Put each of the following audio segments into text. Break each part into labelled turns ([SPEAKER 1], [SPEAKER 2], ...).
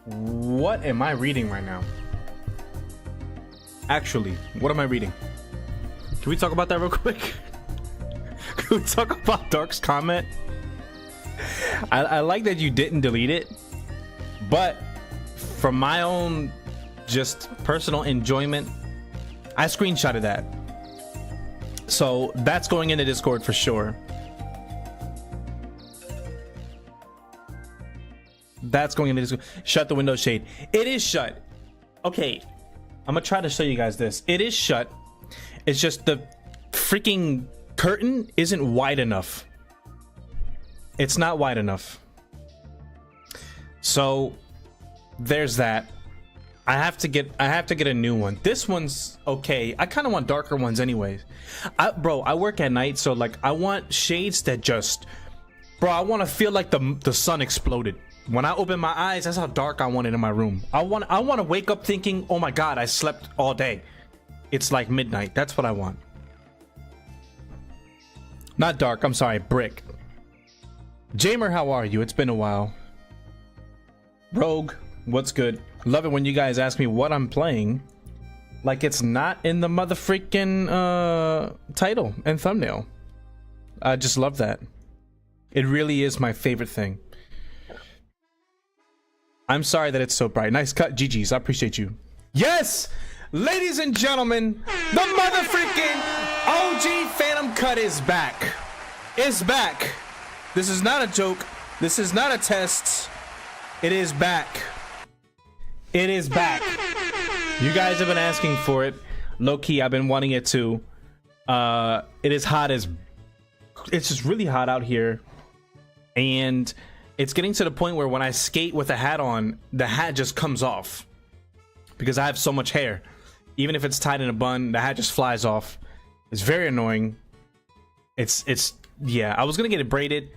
[SPEAKER 1] What am I reading right now? Actually, what am I reading? Can we talk about that real quick? Can we talk about Dark's comment? I like that you didn't delete it, but from my own just personal enjoyment, I screenshotted that. So that's going into Discord for sure. That's going into Discord. Shut the window shade. It is shut. Okay, I'm gonna try to show you guys this. It is shut. It's just the freaking curtain isn't wide enough. It's not wide enough. So there's that. I have to get a new one. This one's okay. I kind of want darker ones anyways. Bro, I work at night, so like I want shades that just, bro, I want to feel like the sun exploded. When I open my eyes, that's how dark I want it in my room. I want to wake up thinking, oh my god, I slept all day. It's like midnight. That's what I want. Not dark, I'm sorry, brick. Jamer, how are you? It's been a while. Rogue, what's good? Love it when you guys ask me what I'm playing, like it's not in the mother freaking title and thumbnail. I just love that. It really is my favorite thing. I'm sorry that it's so bright. Nice cut, GG's. I appreciate you. Yes, ladies and gentlemen, the mother freaking OG Phantom cut is back. It's back. This is not a joke. This is not a test. It is back. It is back. You guys have been asking for it. Low key, I've been wanting it too. It is hot as, it's just really hot out here, and it's getting to the point where when I skate with a hat on, the hat just comes off because I have so much hair. Even if it's tied in a bun, the hat just flies off. It's very annoying. It's yeah. I was gonna get it braided,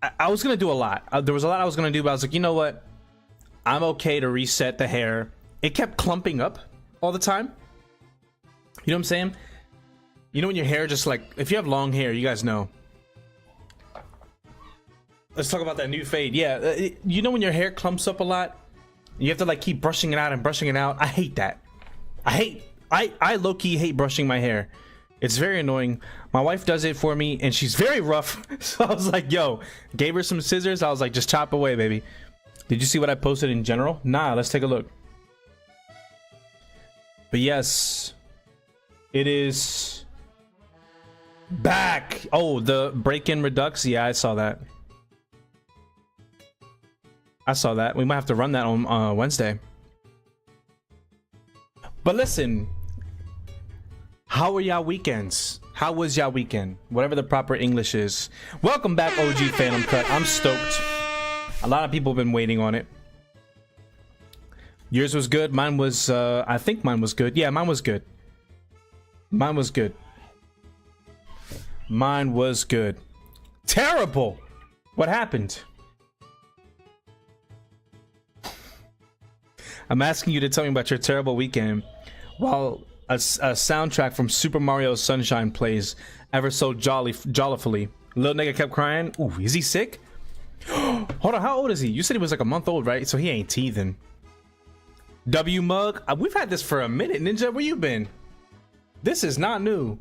[SPEAKER 1] I was gonna do a lot. There was a lot I was gonna do, but I was like, you know what? I'm okay to reset the hair. It kept clumping up all the time. You know what I'm saying? You know when your hair just like, if you have long hair, you guys know. Let's talk about that new fade. Yeah, you know when your hair clumps up a lot, you have to like keep brushing it out and brushing it out. I hate that. I low-key hate brushing my hair. It's very annoying. My wife does it for me and she's very rough. So I was like, yo, gave her some scissors. I was like, just chop away, baby. Did you see what I posted in general? Nah, let's take a look. But yes, it is back. Oh, the break-in redux. Yeah, I saw that. I saw that. We might have to run that on Wednesday. But listen, how were y'all weekends? How was y'all weekend? Whatever the proper English is. Welcome back, OG Phantom Cut. I'm stoked. A lot of people have been waiting on it. Yours was good. Mine was, I think mine was good. Yeah, mine was good. Mine was good. Mine was good. Terrible. What happened? I'm asking you to tell me about your terrible weekend while a soundtrack from Super Mario Sunshine plays ever so jollifully. Little nigga kept crying. Ooh, is he sick? Hold on, how old is he? You said he was like a month old, right? So he ain't teething. W Mug, we've had this for a minute. Ninja, where you been? This is not new.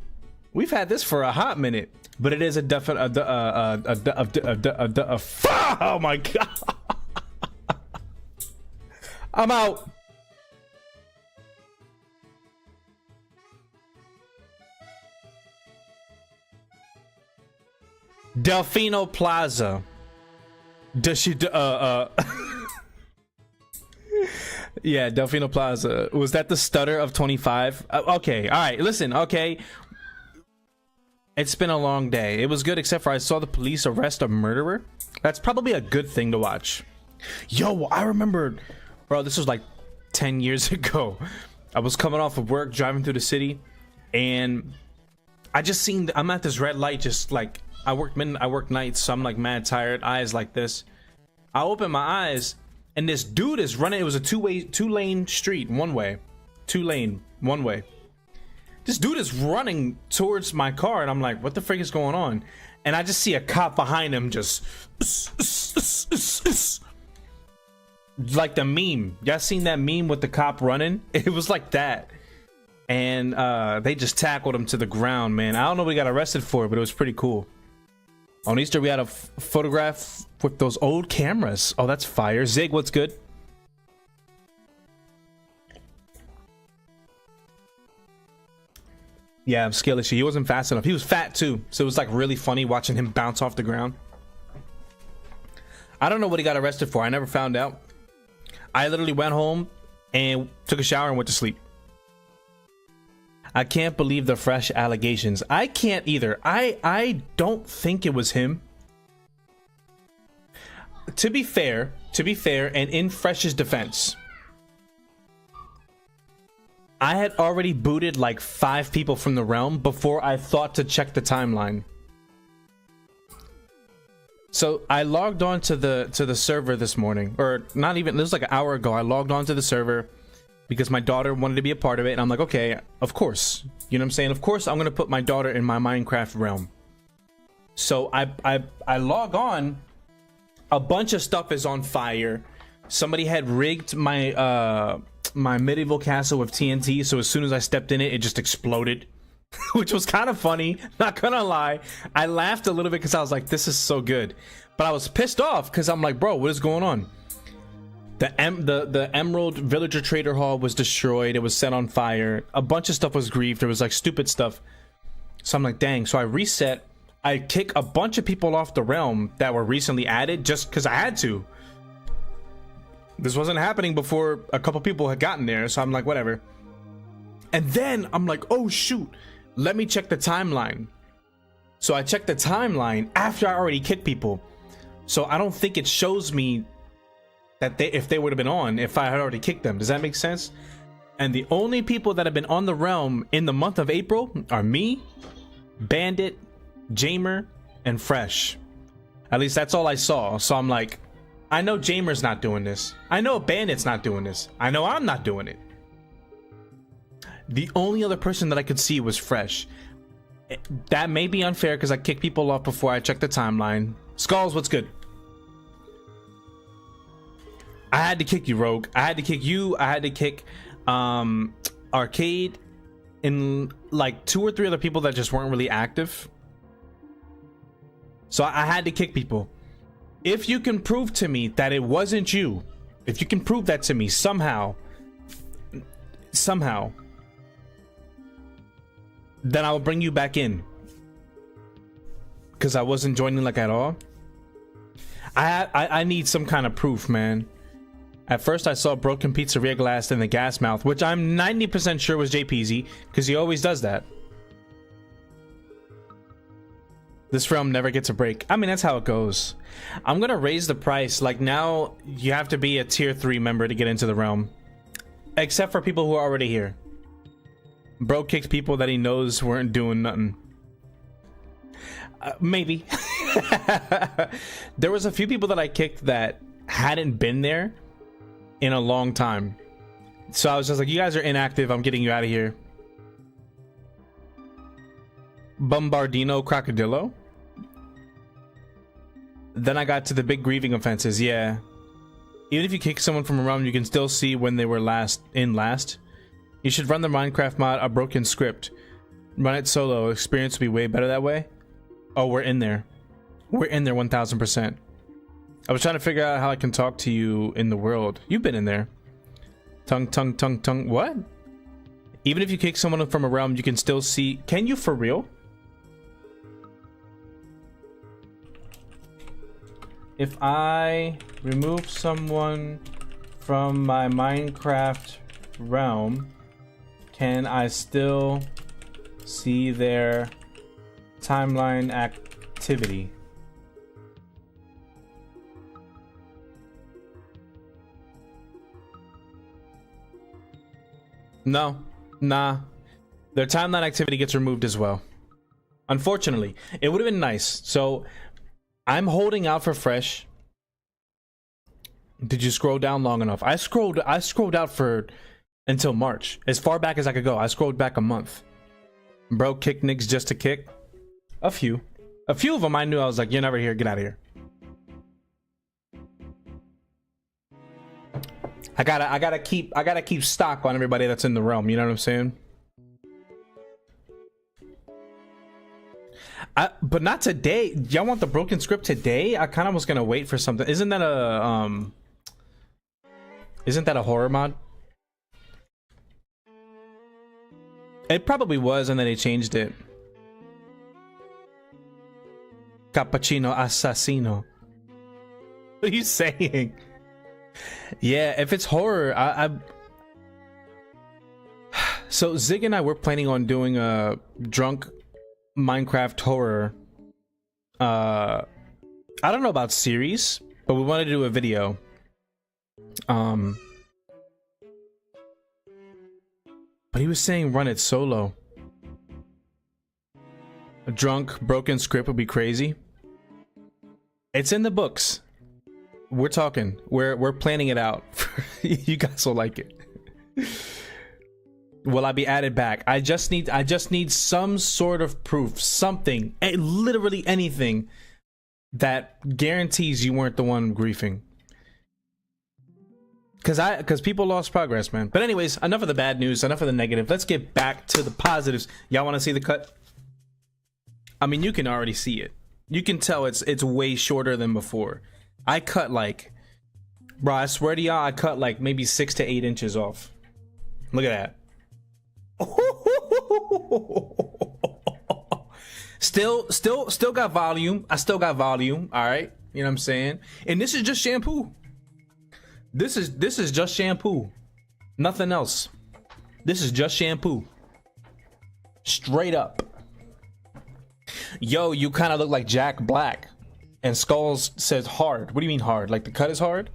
[SPEAKER 1] We've had this for a hot minute, but it is a definite. Oh my god! I'm out. Delfino Plaza. Does she? Yeah, Delfino Plaza. Was that the stutter of 25? Okay, all right. Listen, okay. It's been a long day. It was good, except for I saw the police arrest a murderer. That's probably a good thing to watch. Yo, I remember, bro. This was like 10 years ago. I was coming off of work, driving through the city, and I just seen. I'm at this red light, just like I work nights, so I'm like mad tired, eyes like this. I open my eyes. And this dude is running. It was a two-lane street, one way. This dude is running towards my car, and I'm like, what the frick is going on? And I just see a cop behind him just like the meme. Y'all seen that meme with the cop running? It was like that. And they just tackled him to the ground, man. I don't know what he got arrested for, but it was pretty cool. On Easter, we had a photograph with those old cameras. Oh, that's fire. Zig, what's good? Yeah, I'm skill issue. He wasn't fast enough. He was fat too, so it was like really funny watching him bounce off the ground. I don't know what he got arrested for. I never found out. I literally went home and took a shower and went to sleep. I can't believe the fresh allegations. I can't either. I don't think it was him. To be fair, and in Fresh's defense, I had already booted like 5 people from the realm before I thought to check the timeline. So I logged on to the server this morning, or not even, this was like an hour ago. I logged on to the server because my daughter wanted to be a part of it, and I'm like, okay, of course. You know what I'm saying? Of course I'm gonna put my daughter in my Minecraft realm. So I log on. A bunch of stuff is on fire. Somebody had rigged my my medieval castle with TNT, so as soon as I stepped in it, it just exploded. Which was kind of funny, not gonna lie. I laughed a little bit because I was like, this is so good. But I was pissed off because I'm like, bro, what is going on? The Emerald Villager Trader Hall was destroyed. It was set on fire. A bunch of stuff was grieved. There was like stupid stuff. So I'm like, dang. So I reset. I kick a bunch of people off the realm that were recently added just because I had to. This wasn't happening before a couple people had gotten there. So I'm like, whatever. And then I'm like, oh shoot. Let me check the timeline. So I checked the timeline after I already kicked people. So I don't think it shows me that if they would have been on if I had already kicked them. Does that make sense? And the only people that have been on the realm in the month of April are me, Bandit, Jamer, and Fresh. At least that's all I saw. So I'm like, I know Jamer's not doing this. I know Bandit's not doing this. I know I'm not doing it. The only other person that I could see was Fresh. That may be unfair because I kick people off before I check the timeline. Skulls, what's good? I had to kick you, Rogue. I had to kick you. I had to kick Arcade and like 2 or 3 other people that just weren't really active. So I had to kick people. If you can prove to me that it wasn't you, if you can prove that to me somehow, then I'll bring you back in. Because I wasn't joining like at all. I need some kind of proof, man. At first I saw broken pizzeria glass in the gas mouth, which I'm 90% sure was JPZ, because he always does that. This realm never gets a break. I mean, that's how it goes. I'm gonna raise the price. Like, now you have to be a tier 3 member to get into the realm, except for people who are already here. Bro kicked people that he knows weren't doing nothing. Maybe. There was a few people that I kicked that hadn't been there in a long time. So I was just like, you guys are inactive. I'm getting you out of here. Bombardino Crocodillo. Then I got to the big grieving offenses. Yeah. Even if you kick someone from a realm, you can still see when they were last. You should run the Minecraft mod a broken script. Run it solo. Experience will be way better that way. Oh, we're in there. We're in there 1000%. I was trying to figure out how I can talk to you in the world. You've been in there. Tongue. What? Even if you kick someone from a realm, you can still see. Can you for real? If I remove someone from my Minecraft realm, can I still see their timeline activity? No, nah. Their timeline activity gets removed as well. Unfortunately, it would have been nice. So I'm holding out for Fresh. Did you scroll down long enough? I scrolled out for until March, as far back as I could go. I scrolled back a month. Bro kicked niggas just to kick. A few of them I knew. I was like, you're never here, get out of here. I gotta keep stock on everybody that's in the realm, you know what I'm saying? But not today. Y'all want the broken script today? I kind of was gonna wait for something. Isn't that a horror mod? It probably was, and then they changed it. Cappuccino assassino. What are you saying? Yeah, if it's horror, so Zig and I were planning on doing a drunk Minecraft horror. I don't know about series, but we wanted to do a video. But he was saying run it solo. A drunk, broken script would be crazy. It's in the books. We're talking. We're planning it out. You guys will like it. Will I be added back? I just need some sort of proof, something, literally anything that guarantees you weren't the one griefing. Because people lost progress, man. But anyways, enough of the bad news, enough of the negative. Let's get back to the positives. Y'all want to see the cut? I mean, you can already see it. You can tell it's way shorter than before. I cut like, bro, I swear to y'all, I cut like maybe 6 to 8 inches off. Look at that. Still got volume. I still got volume. All right, you know what I'm saying. And this is just shampoo. This is just shampoo. Nothing else. This is just shampoo. Straight up. Yo, you kind of look like Jack Black. And Skulls says hard. What do you mean hard? Like the cut is hard?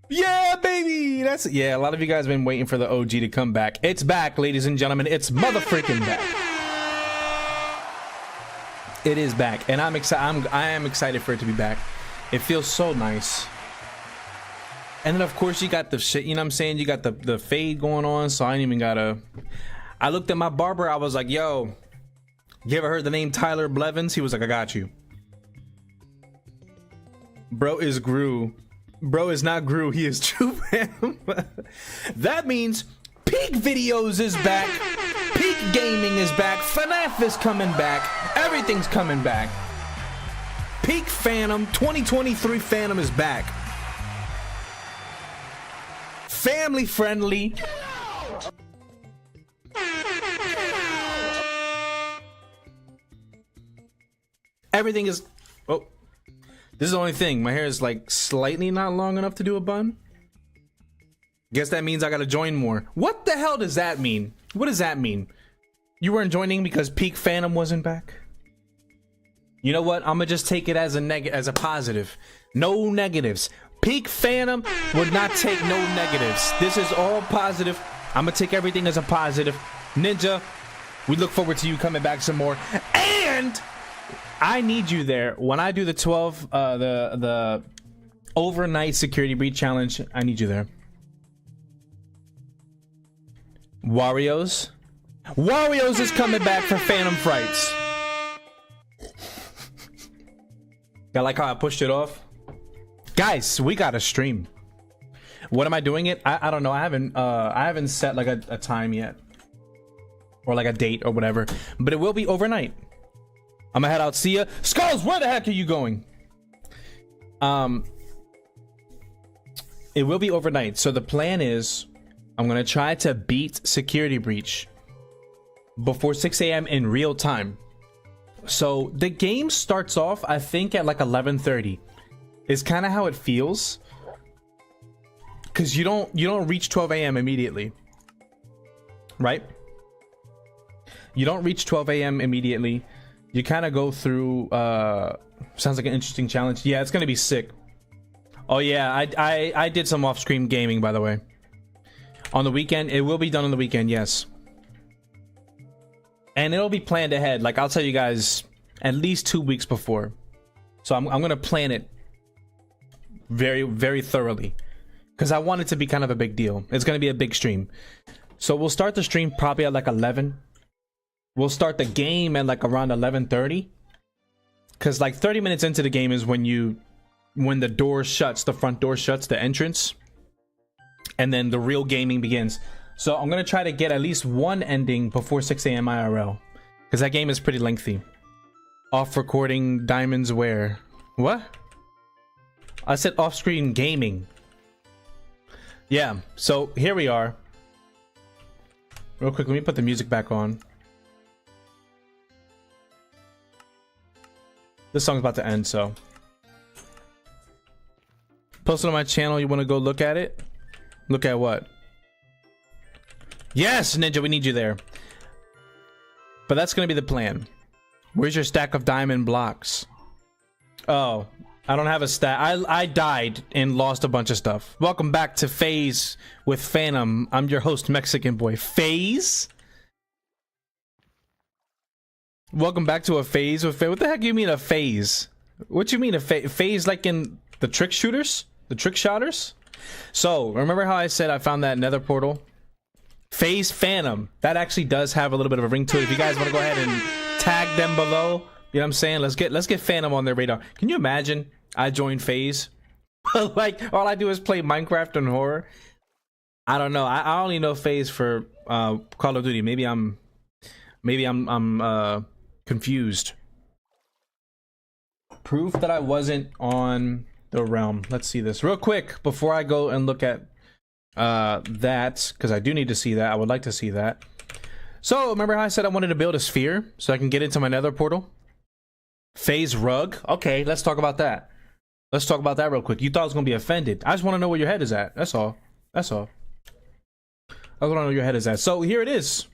[SPEAKER 1] Yeah, baby. Yeah, a lot of you guys have been waiting for the OG to come back. It's back, ladies and gentlemen. It's motherfreaking back. It is back, and I'm excited. I am excited for it to be back. It feels so nice. And then of course you got the shit, you know what I'm saying? You got the fade going on, so I ain't even gotta. I looked at my barber, I was like, yo, you ever heard the name Tyler Blevins? He was like, I got you. Bro is Gru. Bro is not Gru, he is True Fam. That means Peak Videos is back. Peak Gaming is back. FNAF is coming back. Everything's coming back. Peak Phantom 2023 Phantom is back. Family friendly. Everything is. Oh, this is the only thing. My hair is like slightly not long enough to do a bun. Guess that means I gotta join more. What the hell does that mean? What does that mean? You weren't joining because Peak Phantom wasn't back? You know what? I'm gonna just take it as a positive. No negatives. Peak Phantom would not take no negatives. This is all positive. I'm gonna take everything as a positive. Ninja, we look forward to you coming back some more. And I need you there when I do the 12 the overnight security breach challenge. I need you there. Wario's is coming back for Phantom Frights. I like how I pushed it off. Guys, we got a stream. What am I doing it? I don't know. I haven't set like a time yet, or like a date or whatever, but it will be overnight. I'm gonna head out. See ya. Skulls, where the heck are you going? It will be overnight. So the plan is I'm gonna try to beat security breach before 6 a.m. in real time. So the game starts off, I think, at like 11:30. Is kind of how it feels, because you don't reach 12 a.m. immediately, right? You don't reach 12 a.m. immediately. You kind of go through. Sounds like an interesting challenge. Yeah, it's gonna be sick. Oh yeah, I did some off-screen gaming, by the way. On the weekend, it will be done on the weekend, yes. And it'll be planned ahead. Like, I'll tell you guys at least 2 weeks before. So I'm gonna plan it very, very thoroughly, because I want it to be kind of a big deal. It's gonna be a big stream. So we'll start the stream probably at like 11. We'll start the game at like around 11:30, because like 30 minutes into the game is when the door shuts, the front door shuts, the entrance, and then the real gaming begins. So I'm gonna try to get at least one ending before 6 a.m. IRL, because that game is pretty lengthy. Off recording diamonds where? What? I said off-screen gaming. Yeah, so here we are. Real quick, let me put the music back on. This song's about to end, so. Post it on my channel, you want to go look at it? Look at what? Yes, Ninja, we need you there. But that's going to be the plan. Where's your stack of diamond blocks? Oh, I don't have a stack. I died and lost a bunch of stuff. Welcome back to FaZe with Phantom. I'm your host, Mexican Boy. FaZe? Welcome back to a FaZe with FaZe. What the heck do you mean a FaZe? What you mean a FaZe like in the trick shooters? The trick shotters? So, remember how I said I found that nether portal? FaZe Phantom. That actually does have a little bit of a ring to it. If you guys want to go ahead and tag them below, you know what I'm saying? Let's get Phantom on their radar. Can you imagine I joined FaZe? Like, all I do is play Minecraft and horror. I don't know. I only know FaZe for Call of Duty. Maybe I'm confused. Proof that I wasn't on the realm. Let's see this real quick before I go and look at that, because I do need to see that. I would like to see that. So remember how I said I wanted to build a sphere so I can get into my nether portal? FaZe rug. Okay, let's talk about that. Let's talk about that real quick. You thought I was gonna be offended. I just want to know where your head is at. That's all. That's all. I want to know where your head is at. So here it is.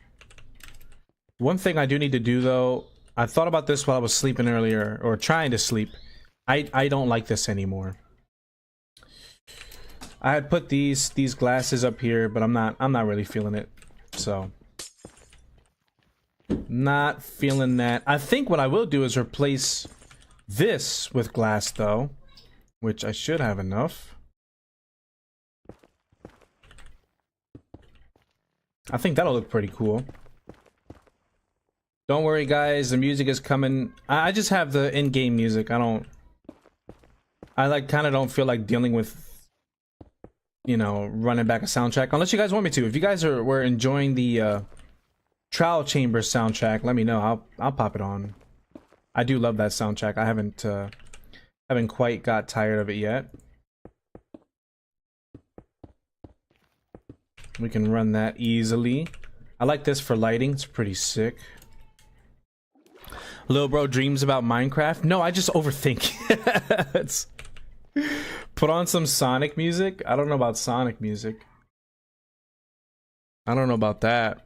[SPEAKER 1] One thing I do need to do though, I thought about this while I was sleeping earlier, or trying to sleep. I don't like this anymore. I had put these glasses up here, but I'm not really feeling it. So Not feeling that. I think what I will do is replace this with glass though, which I should have enough. I think that'll look pretty cool. Don't worry guys, the music is coming. I just have the in-game music. I like kind of don't feel like dealing with, you know, running back a soundtrack unless you guys want me to. If you guys were enjoying the Trial Chamber soundtrack, let me know. I'll pop it on. I do love that soundtrack. I haven't quite got tired of it yet. We can run that easily. I like this for lighting. It's pretty sick. Lil bro dreams about Minecraft. No, I just overthink. Put on some Sonic music. I don't know about Sonic music. I don't know about that.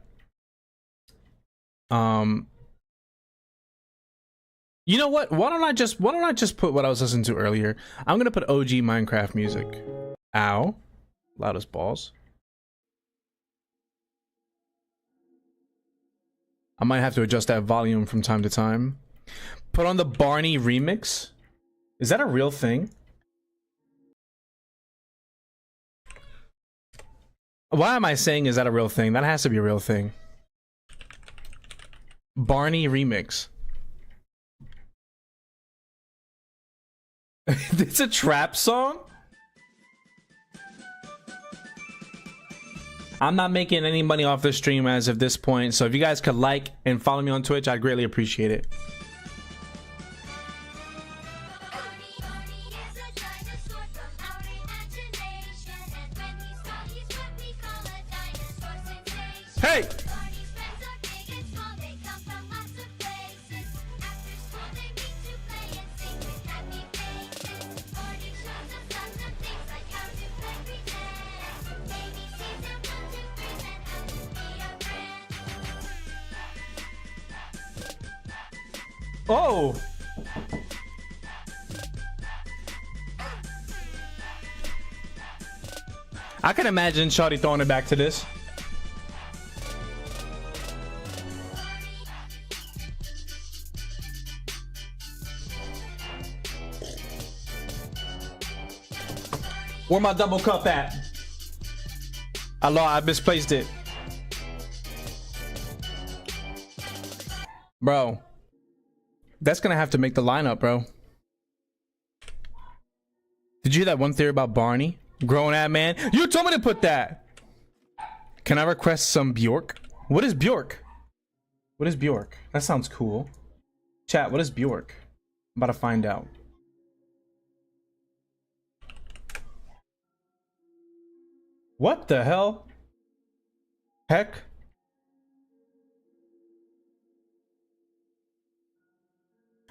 [SPEAKER 1] You know what? Why don't I just put what I was listening to earlier? I'm gonna put OG Minecraft music. Ow. Loud as balls. I might have to adjust that volume from time to time. Put on the Barney remix. Is that a real thing? Why am I saying is that a real thing? That has to be a real thing. Barney remix. It's a trap song? I'm not making any money off this stream as of this point, so if you guys could like and follow me on Twitch, I'd greatly appreciate it. Hey! Oh! I can imagine Shawty throwing it back to this. Where my double cup at? I misplaced it. Bro. That's gonna have to make the lineup, bro. Did you hear that one theory about Barney? Grown ass man. You told me to put that. Can I request some Bjork? What is Bjork? What is Bjork? That sounds cool. Chat, what is Bjork? I'm about to find out. What the hell? Heck?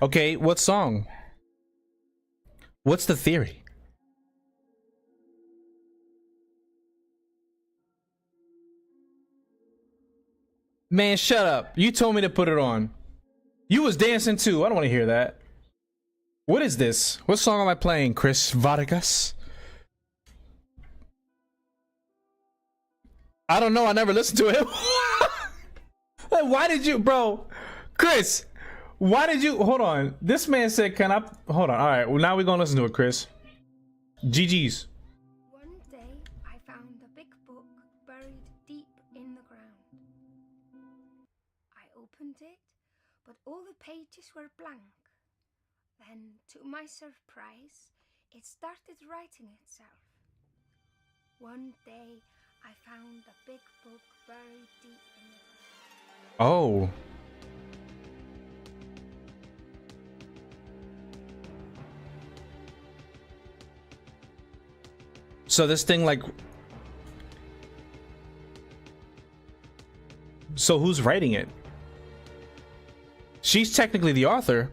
[SPEAKER 1] Okay, what song? What's the theory? Man, shut up. You told me to put it on. You was dancing too. I don't want to hear that. What is this? What song am I playing, Chris Vargas? I don't know. I never listened to it. Like, why did you, bro? Chris, why did you, hold on. This man said, can I, hold on. All right, well, now we're going to listen to it, Chris. GG's.
[SPEAKER 2] One day, I found a big book buried deep in the ground. I opened it, but all the pages were blank. Then, to my surprise, it started writing itself. One day, I found a big book buried deep in the ground.
[SPEAKER 1] Oh. So this thing, like, so who's writing it? She's technically the author.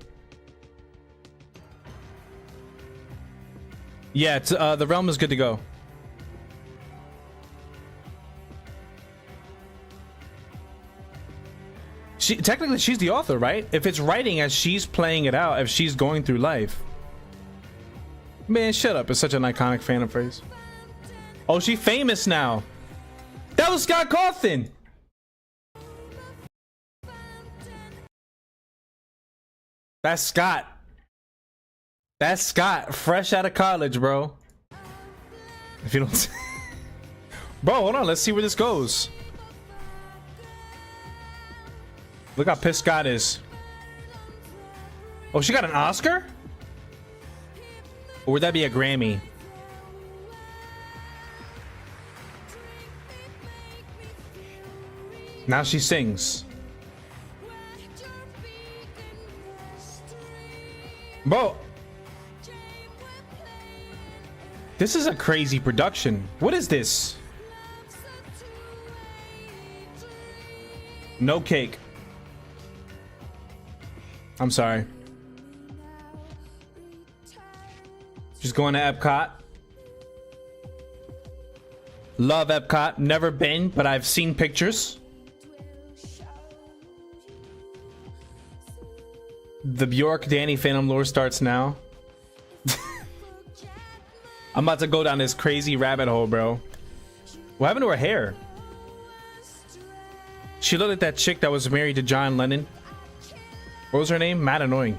[SPEAKER 1] Yeah, it's, the realm is good to go. Technically, she's the author, right? If it's writing as she's playing it out, if she's going through life. Man, shut up. It's such an iconic Phantom phrase. Oh, she famous now. That was Scott Cawthon. That's Scott. That's Scott, fresh out of college, bro. If you don't, bro, hold on. Let's see where this goes. Look how pissed Scott is. Oh, she got an Oscar? Or would that be a Grammy? Now she sings. Bro, this is a crazy production. What is this? No cake. I'm sorry. Just going to Epcot. Love Epcot. Never been, but I've seen pictures. The Bjork Danny Phantom lore starts now. I'm about to go down this crazy rabbit hole, bro. What happened to her hair? She looked like that chick that was married to John Lennon. What was her name? Mad annoying.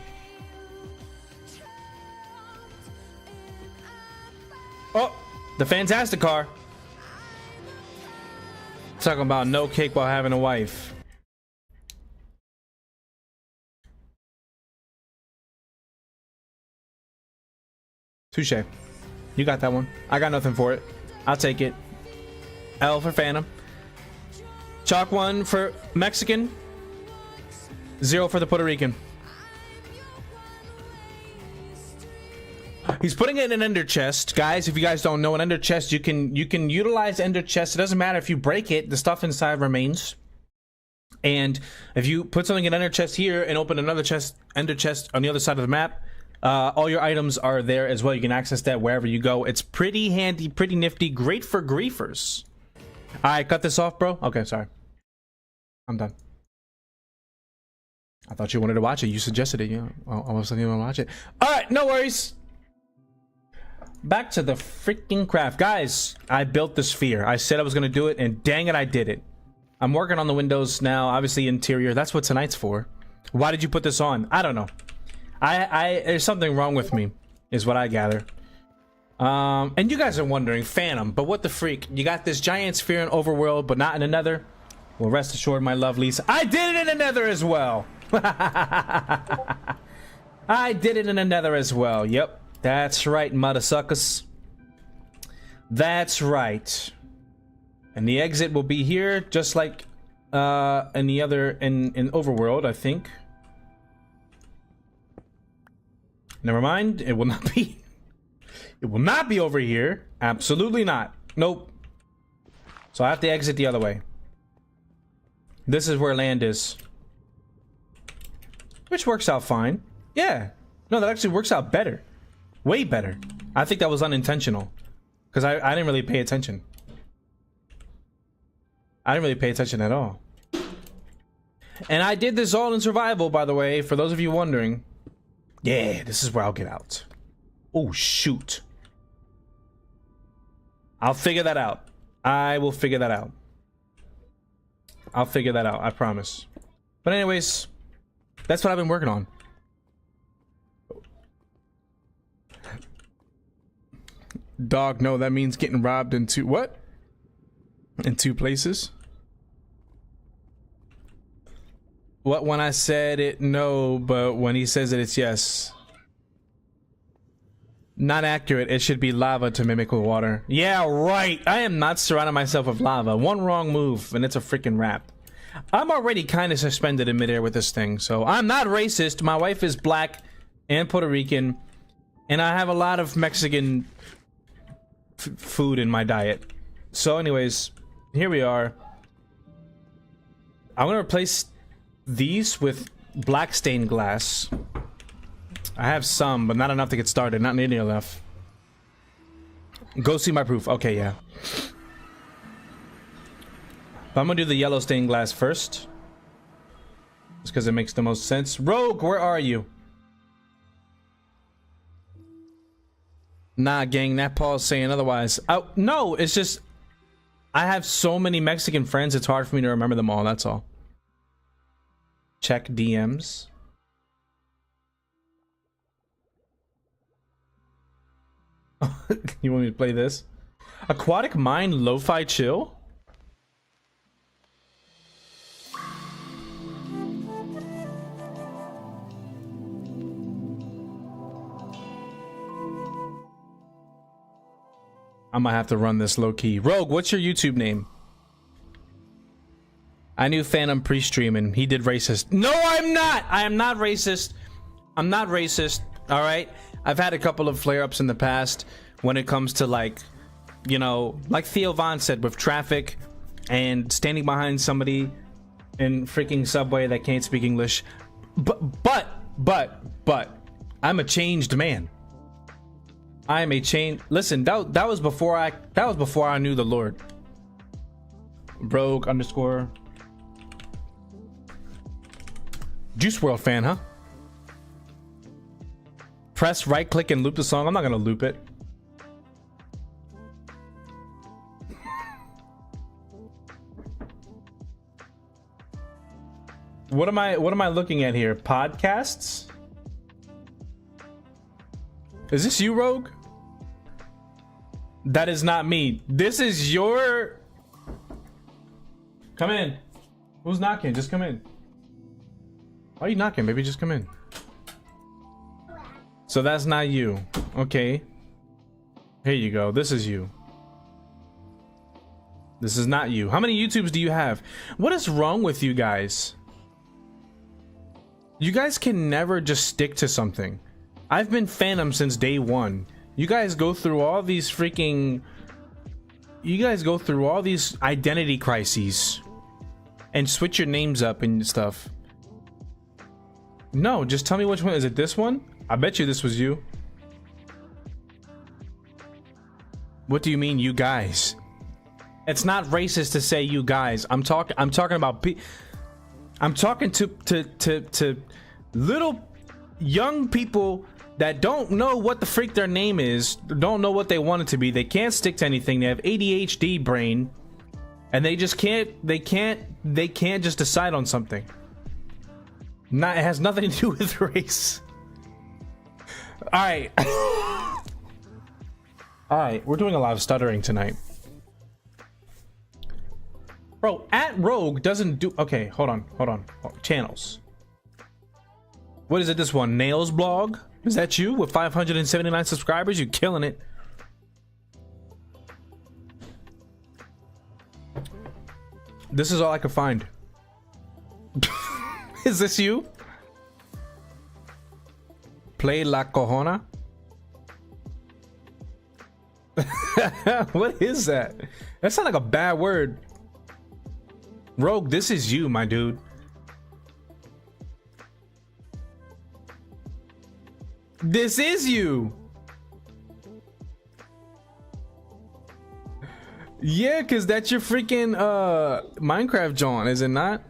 [SPEAKER 1] Oh, the Fantastic Car. Talking about no cake while having a wife. Touche. You got that one. I got nothing for it. I'll take it. L for Phantom. Chalk 1 for Mexican. 0 for the Puerto Rican. He's putting it in an ender chest, guys. If you guys don't know, an ender chest, you can utilize ender chest. It doesn't matter if you break it; the stuff inside remains. And if you put something in ender chest here and open another chest, ender chest on the other side of the map, all your items are there as well. You can access that wherever you go. It's pretty handy, pretty nifty, great for griefers. All right, cut this off, bro. Okay, sorry. I'm done. I thought you wanted to watch it. You suggested it. You know, I was thinking you want to watch it. All right, no worries. Back to the freaking craft. Guys, I built the sphere. I said I was going to do it, and dang it, I did it. I'm working on the windows now. Obviously, interior. That's what tonight's for. Why did you put this on? I don't know. There's something wrong with me, is what I gather. And you guys are wondering, Phantom, but what the freak? You got this giant sphere in Overworld, but not in Another? Well, rest assured, my lovelies, I did it in Another as well. I did it in Another as well. Yep. That's right, mothersuckers. That's right. And the exit will be here, just like in the other in Overworld, I think. Never mind, it will not be. It will not be over here. Absolutely not. Nope. So I have to exit the other way. This is where land is. Which works out fine. Yeah. No, that actually works out better. Way better. I think that was unintentional. Because I didn't really pay attention. I didn't really pay attention at all. And I did this all in survival, by the way, for those of you wondering. Yeah, this is where I'll get out. Oh, shoot. I'll figure that out. I will figure that out. I'll figure that out, I promise. But anyways, that's what I've been working on. Dog, no, that means getting robbed in two... What? In two places? What when I said it, no, but when he says it, it's yes. Not accurate. It should be lava to mimic with water. Yeah, right. I am not surrounding myself with lava. One wrong move, and it's a freaking wrap. I'm already kind of suspended in midair with this thing, so I'm not racist. My wife is black and Puerto Rican, and I have a lot of Mexican food in my diet. So anyways, here we are. I'm gonna replace these with black stained glass. I have some, but not enough to get started. Not nearly enough. Go see my proof. Okay, yeah. But I'm gonna do the yellow stained glass first, just because it makes the most sense. Rogue, where are you? Nah, gang, that Paul's saying otherwise. Oh, no, it's just I have so many Mexican friends, it's hard for me to remember them all, that's all. Check DMs. You want me to play this? Aquatic Mind Lo-Fi Chill? I might have to run this low key. Rogue, what's your YouTube name? I knew Phantom pre-streaming. He did racist. No, I'm not. I am not racist. I'm not racist. All right. I've had a couple of flare-ups in the past when it comes to, like, you know, like Theo Von said, with traffic and standing behind somebody in freaking subway that can't speak English. But I'm a changed man. I am a changed. Listen, that was before I knew the Lord. Rogue _ Juice WRLD fan, huh? Press right click and loop the song. I'm not gonna loop it. What am I looking at here? Podcasts? Is this you, Rogue? That is not me. This is your... Come in. Who's knocking? Just come in. Why are you knocking, baby? Just come in. So that's not you. Okay. Here you go. This is you. This is not you. How many YouTubes do you have? What is wrong with you guys? You guys can never just stick to something. I've been Phantom since day one. You guys go through all these freaking... You guys go through all these identity crises and switch your names up and stuff. No, just tell me which one. Is it this one? I bet you this was you. What do you mean, you guys? It's not racist to say you guys. I'm talking about I'm talking to little young people that don't know what the freak their name is, don't know what they want it to be. They can't stick to anything. They have ADHD brain, and they just can't. They can't just decide on something. It has nothing to do with race. All right. All right, we're doing a lot of stuttering tonight. Bro, @Rogue doesn't do... Okay, hold on. Channels. What is it, this one? Nails Blog? Is that you with 579 subscribers? You killing it. This is all I could find. Is this you? Play La Cojona? What is that? That sounds like a bad word. Rogue, this is you, my dude. This is you. Yeah, cause that's your freaking Minecraft John, is it not?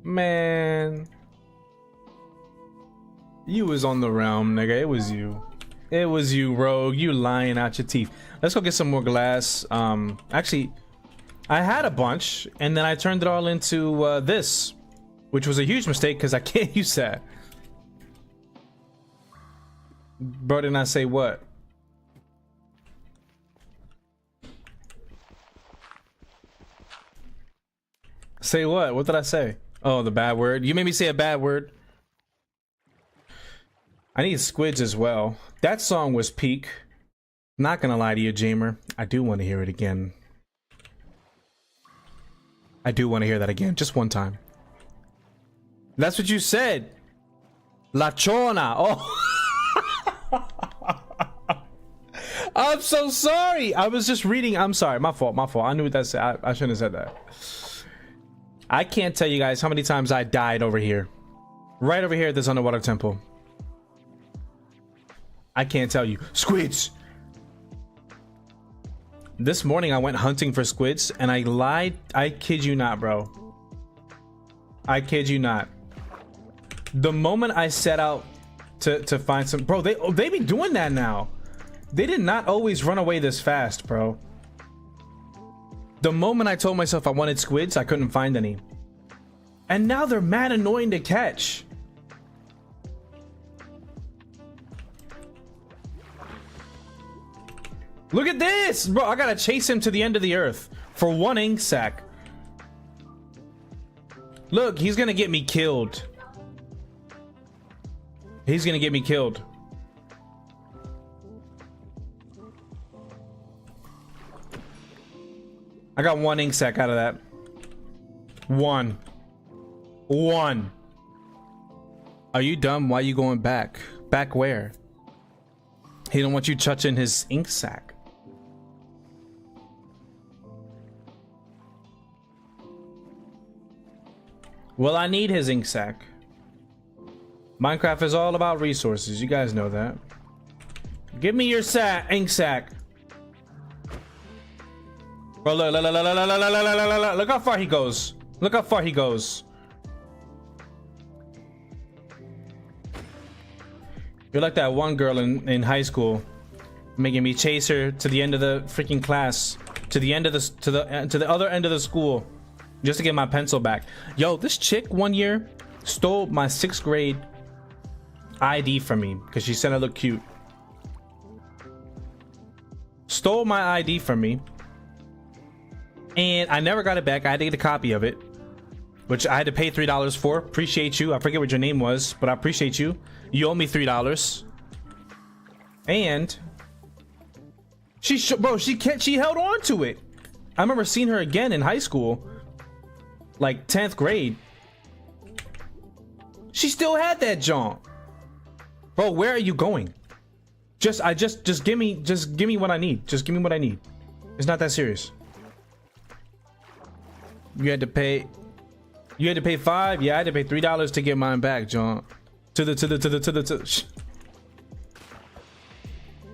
[SPEAKER 1] Man, you was on the realm, nigga. It was you. It was you, Rogue. You lying out your teeth. Let's go get some more glass. Actually, I had a bunch, and then I turned it all into this, which was a huge mistake because I can't use that. Bro, didn't I say what? Say what? What did I say? Oh, the bad word. You made me say a bad word. I need squids as well. That song was peak. Not gonna lie to you, Jamer. I do want to hear it again. I do want to hear that again. Just one time. That's what you said. La Chona. Oh. I'm so sorry. I was just reading. I'm sorry. My fault. I knew what that said. I shouldn't have said that. I can't tell you guys how many times I died over here. Right over here at this underwater temple. I can't tell you. Squids! This morning I went hunting for squids and I lied. I kid you not, bro. I kid you not. The moment I set out to find some... Bro, they be doing that now. They did not always run away this fast, bro. The moment I told myself I wanted squids, I couldn't find any. And now they're mad annoying to catch. Look at this, bro. I gotta chase him to the end of the earth for one ink sac. Look, he's gonna get me killed. He's gonna get me killed. I got one ink sac out of that. One. Are you dumb? Why are you going back? Back where? He don't want you touching his ink sac. Well, I need his ink sac. Minecraft is all about resources. You guys know that. Give me your ink sac. Bro, look how far he goes. Look how far he goes. You're like that one girl in high school, making me chase her to the end of the freaking class, to the end of to the other end of the school, just to get my pencil back. Yo, this chick one year stole my 6th grade ID from me because she said I look cute. Stole my ID from me, and I never got it back. I had to get a copy of it, which I had to pay $3 for. Appreciate you. I forget what your name was, but I appreciate you. You owe me $3. And she held on to it. I remember seeing her again in high school, like 10th grade. She still had that jaunt. Bro, where are you going? Just give me what I need. Just give me what I need. It's not that serious. You had to pay 5? Yeah, I had to pay $3 to get mine back, John.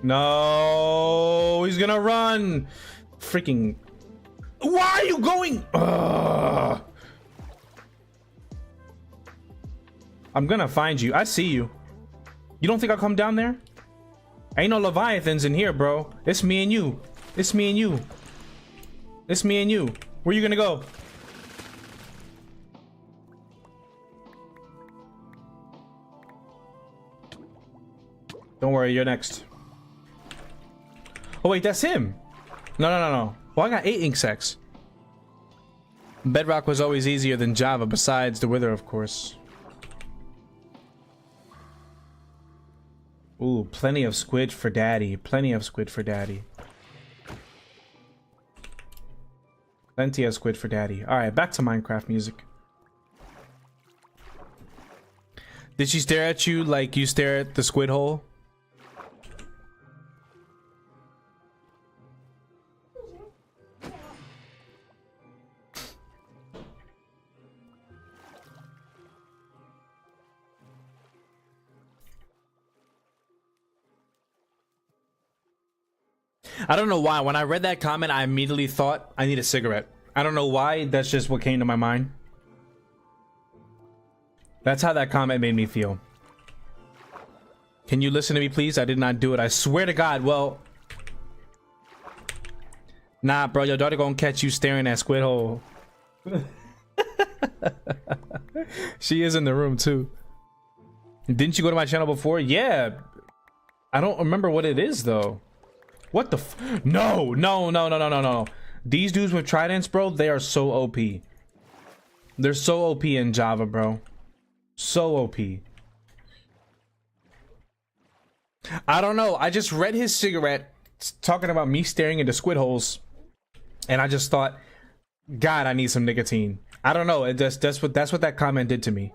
[SPEAKER 1] No, he's gonna run. Freaking. Why are you going? Ugh. I'm gonna find you. I see you. You don't think I'll come down there? Ain't no Leviathans in here, bro. It's me and you. It's me and you. It's me and you. Where you gonna go? Don't worry, you're next. Oh wait, that's him. No. Well, I got 8 ink sacs. Bedrock was always easier than Java, besides the Wither, of course. Ooh, plenty of squid for daddy. Plenty of squid for daddy. Plenty of squid for daddy. Alright, back to Minecraft music. Did she stare at you like you stare at the squid hole? I don't know why. When I read that comment, I immediately thought I need a cigarette. I don't know why. That's just what came to my mind. That's how that comment made me feel. Can you listen to me, please? I did not do it. I swear to God. Well, nah, bro. Your daughter gonna catch you staring at squid hole. She is in the room too. Didn't you go to my channel before? Yeah. I don't remember what it is though. What the f— No. These dudes with tridents, bro, they are so OP. They're so OP in Java, bro. So OP. I don't know. I just read his cigarette talking about me staring into squid holes, and I just thought, God, I need some nicotine. I don't know. That's what that comment did to me.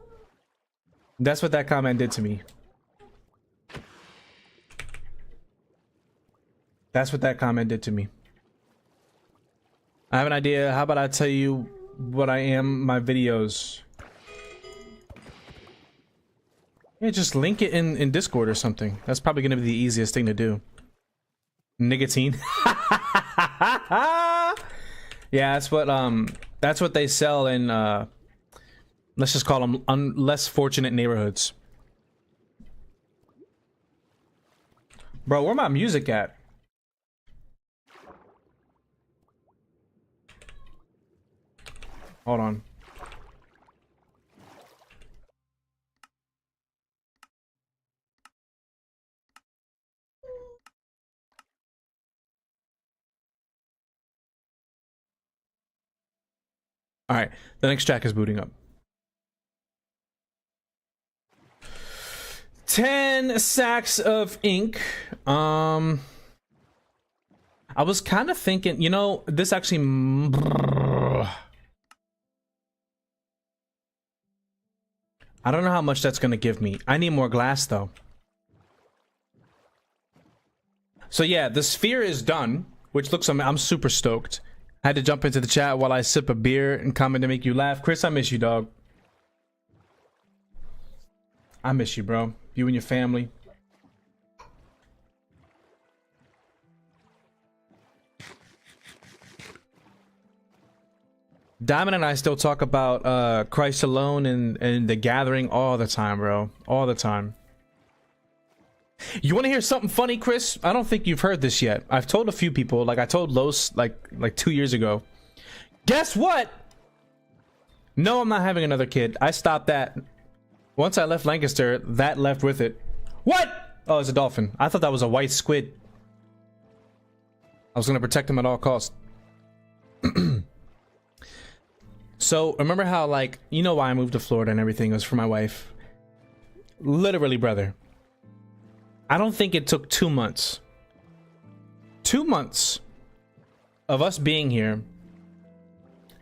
[SPEAKER 1] That's what that comment did to me. That's what that comment did to me. I have an idea. How about I tell you what I am, my videos? Yeah, just link it in Discord or something. That's probably gonna be the easiest thing to do. Nicotine. Yeah, that's what they sell in let's just call them less fortunate neighborhoods. Bro, where my music at? Hold on. All right, the next track is booting up. 10 sacks of ink. I was kind of thinking, you know, this actually. I don't know how much that's gonna give me. I need more glass though. So yeah, the sphere is done, which looks, I'm super stoked. I had to jump into the chat while I sip a beer and comment to make you laugh. Chris, I miss you, dog. I miss you, bro. You and your family. Diamond and I still talk about Christ alone and the gathering all the time, bro. All the time. You want to hear something funny, Chris? I don't think you've heard this yet. I've told a few people, like I told Los like 2 years ago. Guess what? No, I'm not having another kid. I stopped that. Once I left Lancaster, that left with it. What? Oh, it's a dolphin. I thought that was a white squid. I was going to protect him at all costs. So, remember how, like, you know why I moved to Florida and everything? It was for my wife. Literally, brother. I don't think it took 2 months. 2 months of us being here.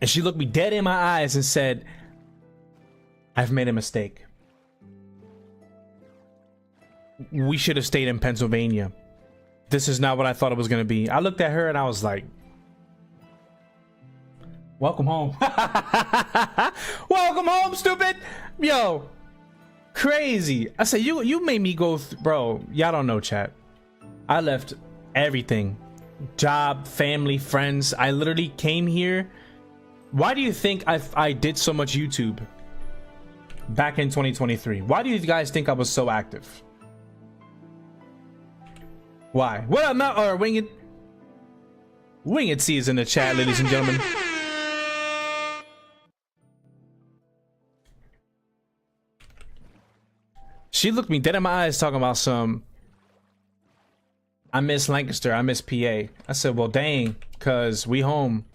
[SPEAKER 1] And she looked me dead in my eyes and said, I've made a mistake. We should have stayed in Pennsylvania. This is not what I thought it was going to be. I looked at her and I was like, welcome home. Welcome home, stupid. Yo. Crazy. I said, you made me go, bro. Y'all don't know, chat. I left everything. Job, family, friends. I literally came here. Why do you think I did so much YouTube back in 2023? Why do you guys think I was so active? Why? What up, Mount or Winged? Winged C is in the chat, ladies and gentlemen. She looked me dead in my eyes talking about some, I miss Lancaster, I miss PA. I said, well, dang, cause we home.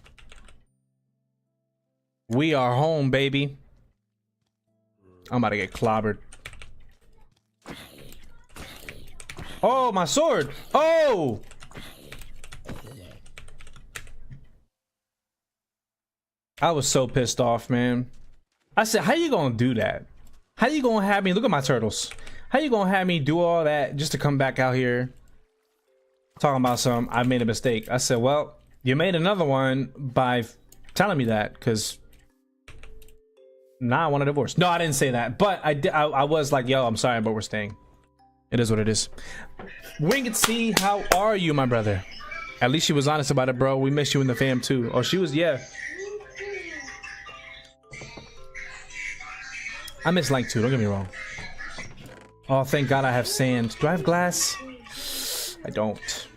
[SPEAKER 1] We are home, baby. I'm about to get clobbered. Oh, my sword. Oh! I was so pissed off, man. I said, how you gonna do that? How you gonna have me, look at my turtles. How you gonna have me do all that just to come back out here talking about some, I made a mistake. I said, well, you made another one by telling me that, because now I want a divorce. No, I didn't say that, but I was like, yo, I'm sorry, but we're staying. It is what it is. Winged C, how are you, my brother? At least she was honest about it, bro. We miss you in the fam too. Oh, she was, yeah. I miss Lank too, don't get me wrong. Oh, thank God I have sand. Do I have glass? I don't.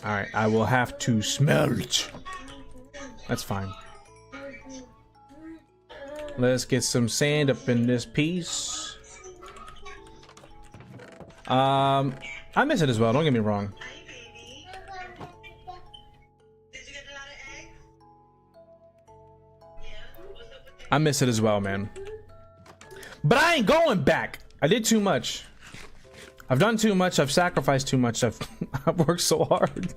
[SPEAKER 1] Alright, I will have to smelt. That's fine. Let's get some sand up in this piece. I miss it as well, don't get me wrong. I miss it as well, man. But I ain't going back. I did too much. I've done too much. I've sacrificed too much. I've worked so hard.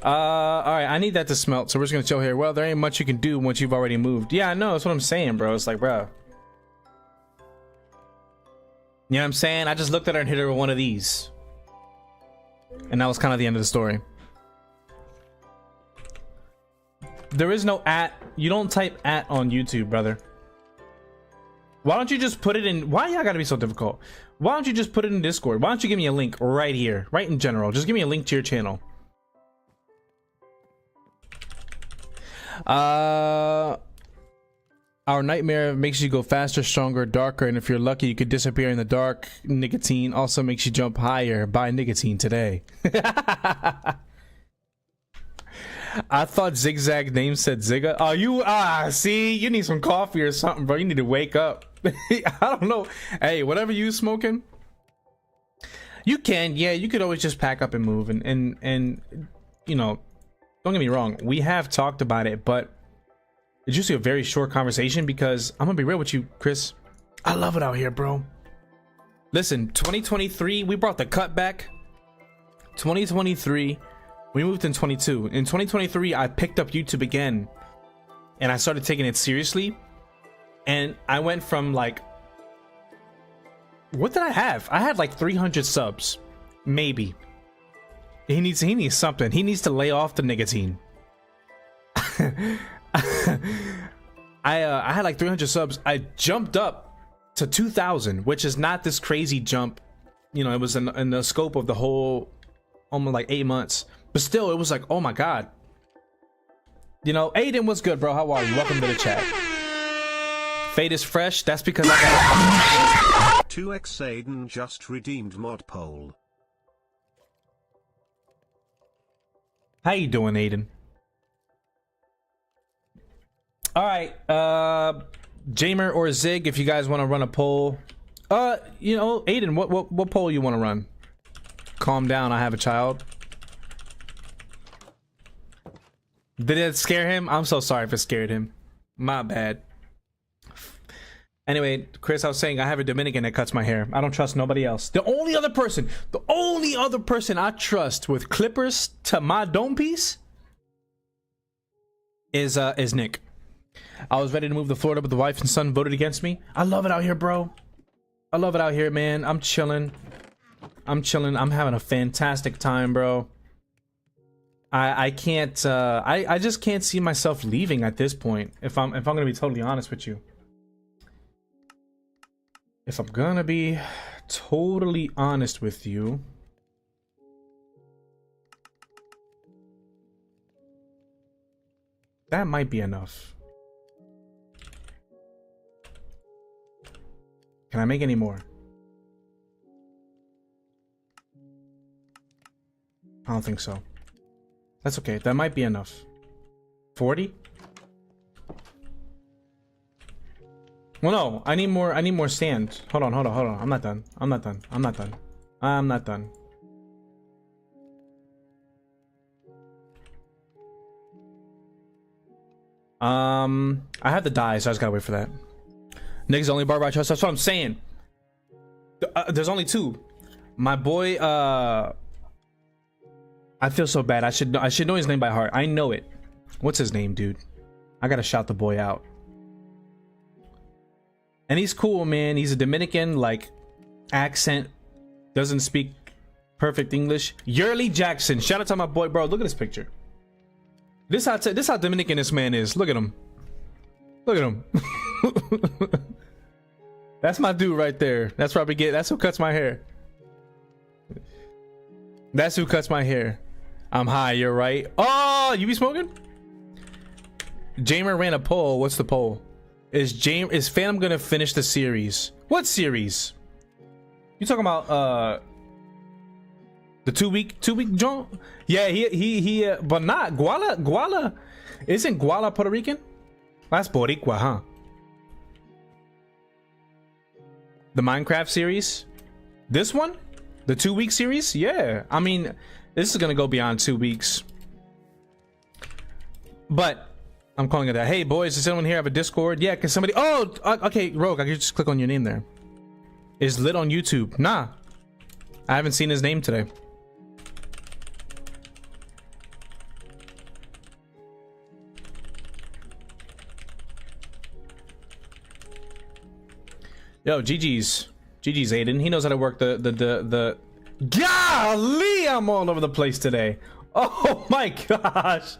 [SPEAKER 1] All right, I need that to smelt, so we're just gonna chill here. Well, there ain't much you can do once you've already moved. Yeah, I know. That's what I'm saying, bro. It's like, bro. You know what I'm saying? I just looked at her and hit her with one of these. And that was kind of the end of the story. There is no @ You don't type @ on YouTube, brother. Why don't you just put it in? Why y'all gotta be so difficult? Why don't you just put it in Discord? Why don't you give me a link right here, right in general? Just give me a link to your channel. Our nightmare makes you go faster, stronger, darker, and if you're lucky, you could disappear in the dark. Nicotine also makes you jump higher. Buy nicotine today. I thought Zigzag name said Zigga. Oh, you see, you need some coffee or something, bro. You need to wake up. I don't know. Hey, whatever you smoking, you can. Yeah, you could always just pack up and move. And you know, don't get me wrong. We have talked about it, but It's usually a very short conversation because I'm gonna be real with you, Chris. I love it out here, bro. Listen, 2023, we brought the cut back. 2023, we moved in 22. In 2023, I picked up YouTube again and I started taking it seriously. And I went from like, what did I have? I had like 300 subs, maybe. He needs something. He needs to lay off the nicotine. I had like 300 subs. I jumped up to 2,000, which is not this crazy jump. You know, it was in the scope of the whole almost like 8 months, but still, it was like, oh my god. You know, Aiden, what's good, bro? How are you? Welcome to the chat. Fade is fresh. That's because I got
[SPEAKER 3] 2x Aiden just redeemed mod poll.
[SPEAKER 1] How you doing, Aiden? All right, Jamer or Zig, if you guys want to run a poll. You know, Aiden, what poll you want to run? Calm down, I have a child. Did it scare him? I'm so sorry if it scared him. My bad. Anyway, Chris, I was saying I have a Dominican that cuts my hair. I don't trust nobody else. The only other person I trust with clippers to my dome piece is Nick. I was ready to move to Florida, but the wife and son voted against me. I love it out here, bro. I love it out here, man. I'm chilling. I'm having a fantastic time, bro. I can't. I just can't see myself leaving at this point. If I'm gonna be totally honest with you. If I'm gonna be totally honest with you. That might be enough. Can I make any more? I don't think so. That's okay. That might be enough. 40? Well, no. I need more sand. Hold on. I'm not done. I have the dye, so I just gotta wait for that. Nick's the only barber I trust. That's what I'm saying. There's only two. My boy, I feel so bad. I should know his name by heart. I know it. What's his name, dude? I gotta shout the boy out. And he's cool, man. He's a Dominican, like, accent. Doesn't speak perfect English. Yurley Jackson. Shout out to my boy, bro. Look at this picture. This how Dominican this man is. Look at him. Look at him. That's my dude right there. That's who cuts my hair. That's who cuts my hair. I'm high, you're right. Oh, you be smoking? Jamer ran a poll. What's the poll? Is Phantom gonna finish the series? What series? You talking about the two week joint? Yeah, he but not Guala. Isn't Guala Puerto Rican? That's Boricua, huh? The Minecraft series? This one? The 2-week series? Yeah. I mean, this is gonna go beyond 2 weeks. But I'm calling it that. Hey boys, does anyone here have a Discord? Yeah, can somebody... Oh, okay, Rogue, I can just click on your name there. Is lit on YouTube? Nah. I haven't seen his name today. Yo, GG's Aiden. He knows how to work the golly, I'm all over the place today. Oh my gosh.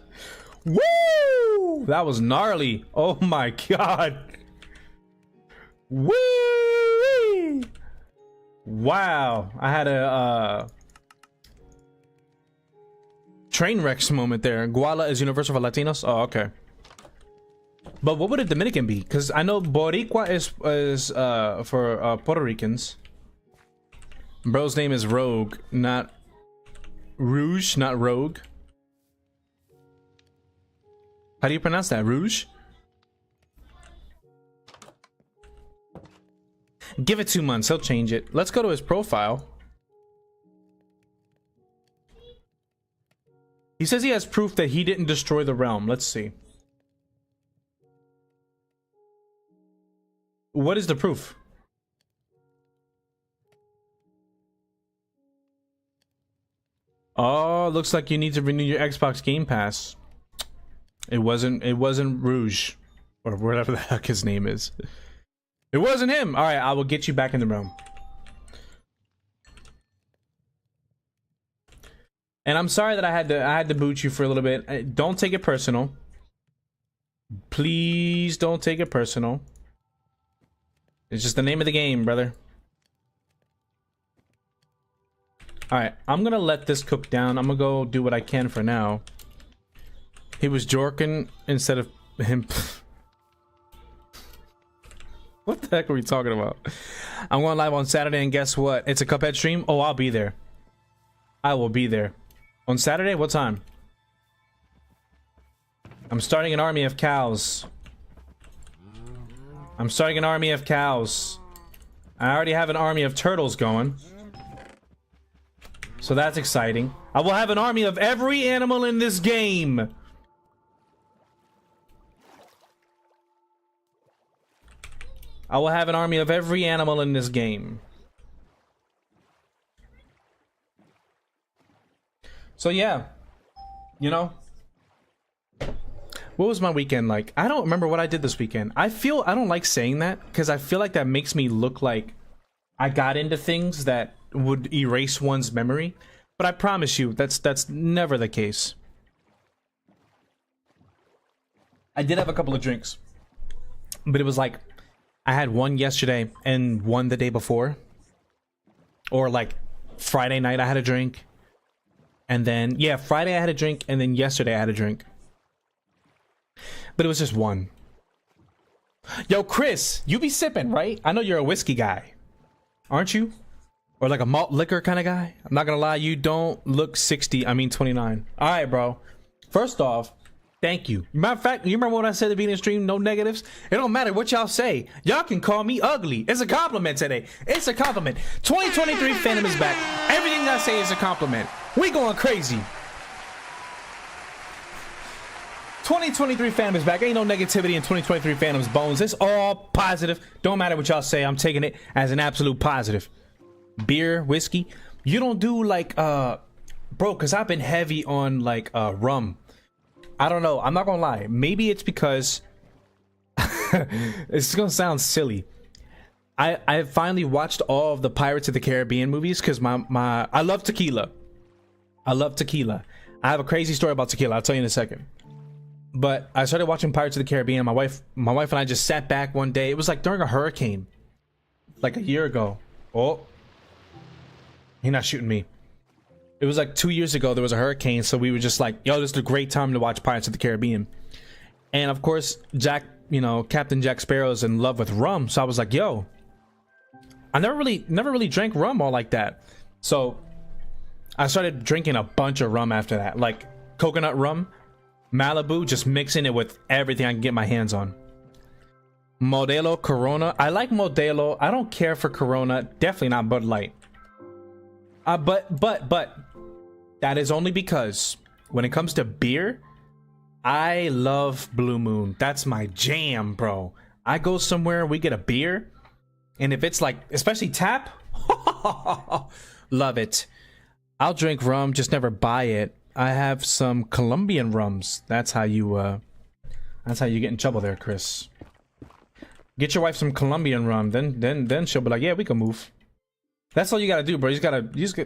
[SPEAKER 1] Woo! That was gnarly. Oh my god. Woo! Wow. I had a train wrecks moment there. Guala is universal for Latinos. Oh, okay. But what would a Dominican be? Because I know Boricua is for Puerto Ricans. Bro's name is Rogue, not Rouge, not Rogue. How do you pronounce that? Rouge? Give it 2 months. He'll change it. Let's go to his profile. He says he has proof that he didn't destroy the realm. Let's see. What is the proof? Oh, looks like you need to renew your Xbox Game Pass. It wasn't Rouge or whatever the heck his name is. It wasn't him. All right, I will get you back in the room. And I'm sorry that I had to boot you for a little bit. Don't take it personal. Please don't take it personal. It's just the name of the game, brother. Alright, I'm gonna let this cook down. I'm gonna go do what I can for now. He was jorking instead of him. What the heck are we talking about? I'm going live on Saturday, and guess what? It's a Cuphead stream. Oh, I'll be there. I will be there. On Saturday? What time? I'm starting an army of cows. I'm starting an army of cows. I already have an army of turtles going. So that's exciting. I will have an army of every animal in this game. I will have an army of every animal in this game. So yeah, you know, what was my weekend like? I don't remember what I did this weekend. I don't like saying that because I feel like that makes me look like I got into things that would erase one's memory. But I promise you, that's never the case. I did have a couple of drinks, but it was like I had one yesterday and one the day before, or like Friday night I had a drink. And then, yeah, Friday I had a drink, and then yesterday I had a drink. But it was just one. Yo, Chris, you be sipping, right? I know you're a whiskey guy. Aren't you? Or like a malt liquor kind of guy? I'm not gonna lie, you don't look 60, I mean 29. Alright, bro. First off, thank you. Matter of fact, you remember what I said at the beginning of the stream? No negatives? It don't matter what y'all say. Y'all can call me ugly. It's a compliment today. It's a compliment. 2023 Phantom is back. Everything I say is a compliment. We going crazy. 2023 Phantom is back. Ain't no negativity in 2023 Phantom's bones. It's all positive. Don't matter what y'all say. I'm taking it as an absolute positive. Beer, whiskey. You don't do like, bro, because I've been heavy on like rum. I don't know. I'm not gonna lie. Maybe it's because it's gonna sound silly. I finally watched all of the Pirates of the Caribbean movies because I love tequila. I love tequila. I have a crazy story about tequila. I'll tell you in a second. But I started watching Pirates of the Caribbean. My wife and I just sat back one day. It was like during a hurricane, like a year ago. Oh, he's not shooting me. It was like 2 years ago. There was a hurricane, so we were just like, "Yo, this is a great time to watch Pirates of the Caribbean." And of course, Jack, Captain Jack Sparrow's in love with rum. So I was like, "Yo, I never really drank rum all like that." So I started drinking a bunch of rum after that, like coconut rum, Malibu, just mixing it with everything I can get my hands on. Modelo, Corona. I like Modelo. I don't care for Corona. Definitely not Bud Light. But that is only because when it comes to beer, I love Blue Moon. That's my jam, bro. I go somewhere, we get a beer, and if it's like, especially tap, love it. I'll drink rum, just never buy it. I have some Colombian rums. That's how you get in trouble there, Chris. Get your wife some Colombian rum, then she'll be like, yeah, we can move. That's all you gotta do, bro.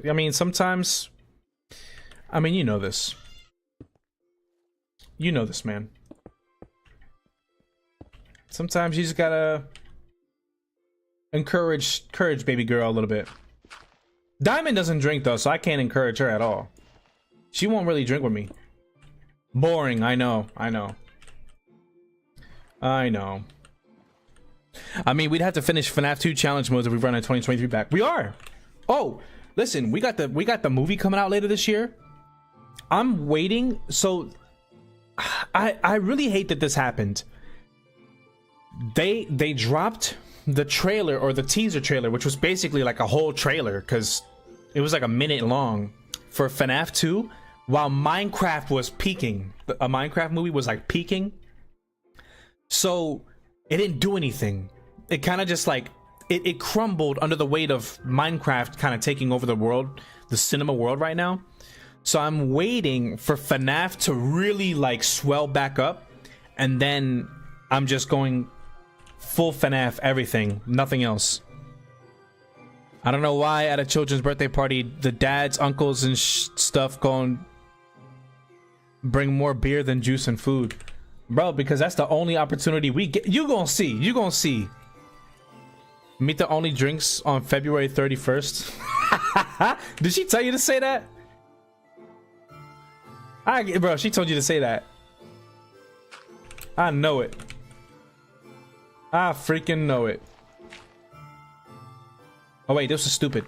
[SPEAKER 1] I mean, sometimes, I mean, you know this. You know this, man. Sometimes you just gotta encourage baby girl a little bit. Diamond doesn't drink though, so I can't encourage her at all. She won't really drink with me. Boring, I know. I mean, we'd have to finish FNAF 2 challenge modes if we run a 2023 back. We are. Oh, listen, we got the movie coming out later this year. I'm waiting. So I really hate that this happened. They dropped the trailer, or the teaser trailer, which was basically like a whole trailer because it was like a minute long, for FNAF 2 while Minecraft was peaking. A Minecraft movie was like peaking. So it didn't do anything. it kind of just like it crumbled under the weight of Minecraft kind of taking over the world, the cinema world right now. So I'm waiting for FNAF to really like swell back up, and then I'm just going full FNAF everything, nothing else. I don't know why at a children's birthday party the dads, uncles, and stuff going bring more beer than juice and food, bro, because that's the only opportunity we get. You gonna see. Meet the only drinks on February 31st. Did she tell you to say that? Bro, she told you to say that. I know it. I freaking know it. Oh wait, this is stupid.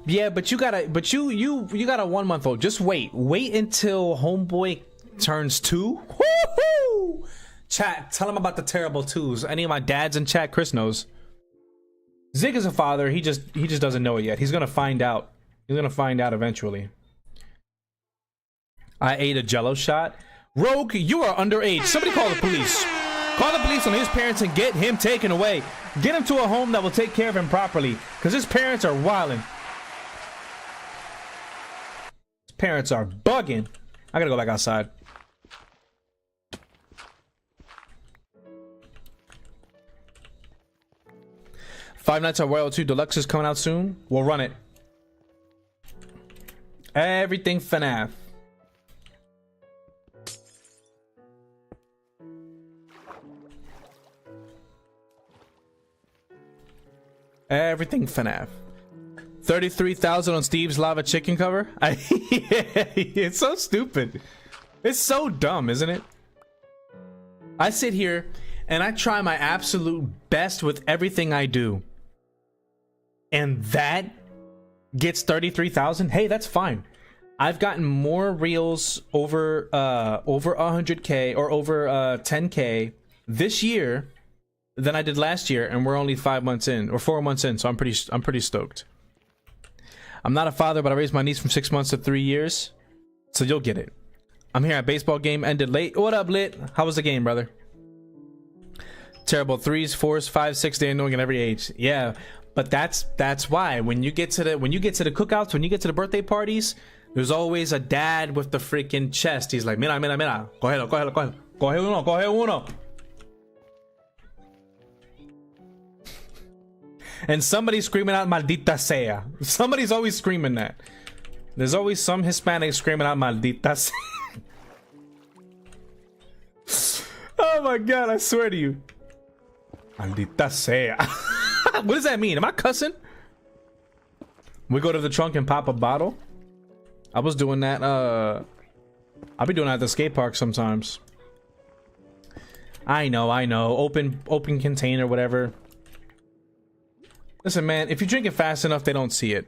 [SPEAKER 1] Yeah, but you got a 1 month old. Just wait until homeboy turns 2. Woo-hoo! Chat, tell him about the terrible 2s. Any of my dads in chat, Chris knows. Zig is a father. He just doesn't know it yet. He's gonna find out. He's gonna find out eventually. I ate a Jello shot. Rogue, you are underage. Somebody call the police. Call the police on his parents and get him taken away. Get him to a home that will take care of him properly, because his parents are wilding. His parents are bugging. I gotta go back outside. Five Nights at Royal 2 Deluxe is coming out soon. We'll run it. Everything FNAF. Everything FNAF. 33,000 on Steve's lava chicken cover. It's so stupid. It's so dumb, isn't it? I sit here and I try my absolute best with everything I do, and that gets 33,000. Hey, that's fine. I've gotten more reels over 100k or over 10k this year than I did last year, and we're only 5 months in or 4 months in, so I'm pretty stoked. I'm not a father, but I raised my niece from 6 months to 3 years, so you'll get it. I'm here at baseball game, ended late. What up, Lit? How was the game, brother? Terrible 3s, 4s, 5s, 6. They're annoying at every age. Yeah, but that's why when you get to the cookouts, when you get to the birthday parties, there's always a dad with the freaking chest. He's like, mira, coge uno. And somebody's screaming out maldita sea. Somebody's always screaming that. There's always some Hispanic screaming out maldita sea. Oh my god, I swear to you. Maldita sea. What does that mean? Am I cussing? We go to the trunk and pop a bottle. I was doing that. I'll be doing that at the skate park sometimes. I know. Open container, whatever. Listen, man, if you drink it fast enough, they don't see it.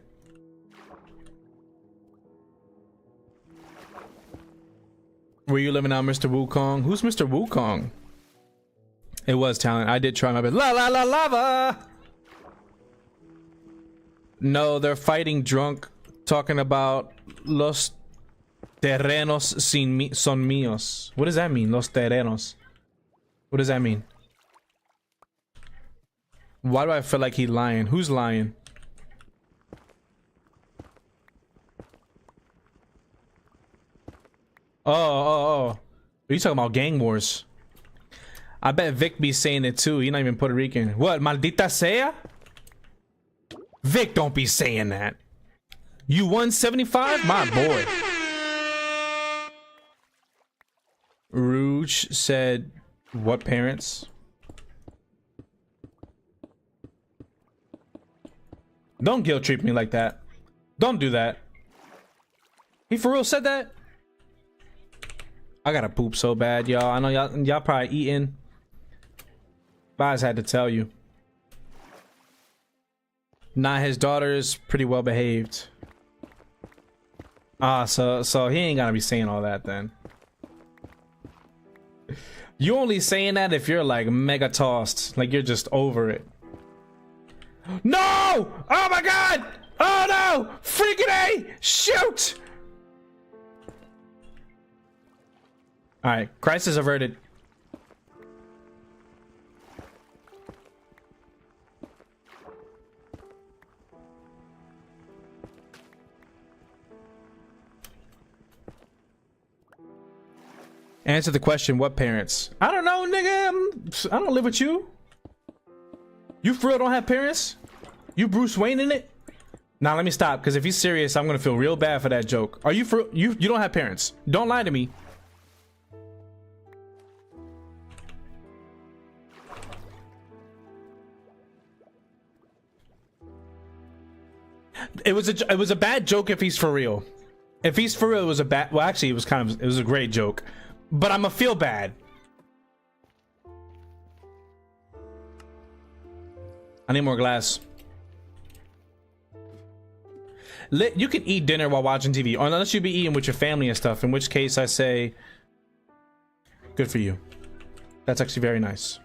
[SPEAKER 1] Were you living out Mr. Wukong? Who's Mr. Wukong? It was talent. I did try my best. La la la lava! No, they're fighting drunk, talking about los terrenos son míos. What does that mean, los terrenos? What does that mean? Why do I feel like he's lying? Who's lying? Oh. Are you talking about gang wars? I bet Vic be saying it too. He's not even Puerto Rican. What? Maldita sea? Vic don't be saying that. You 175? My boy. Rouge said, what parents? Don't guilt trip me like that. Don't do that. He for real said that? I gotta poop so bad, y'all. I know y'all probably eating. But I just had to tell you. Nah, his daughter is pretty well behaved. So he ain't gonna be saying all that then. You only saying that if you're like mega tossed, like you're just over it. No! Oh my god! Oh no! Freaking A! Shoot! All right, crisis averted. Answer the question, what parents? I don't know, nigga. I don't live with you. You for real don't have parents? You Bruce Wayne in it? Now let me stop, because if he's serious, I'm gonna feel real bad for that joke. Are you for you don't have parents? Don't lie to me. It was a bad joke if he's for real. If he's for real, it was a bad, well actually it was a great joke. But I'ma feel bad. I need more glass. You can eat dinner while watching TV, unless you be eating with your family and stuff, in which case I say, good for you. That's actually very nice.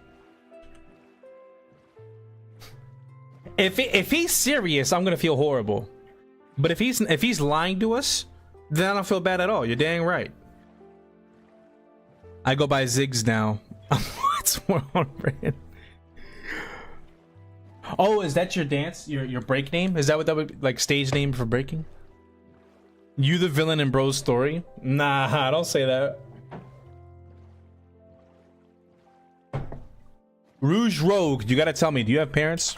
[SPEAKER 1] If he's serious, I'm gonna feel horrible. But if he's lying to us, then I don't feel bad at all. You're dang right. I go by Ziggs now. What's more on brand? Oh, is that your dance? Your break name? Is that what that would like stage name for breaking? You the villain in Bro's story? Nah, don't say that. Rouge Rogue, you gotta tell me, do you have parents?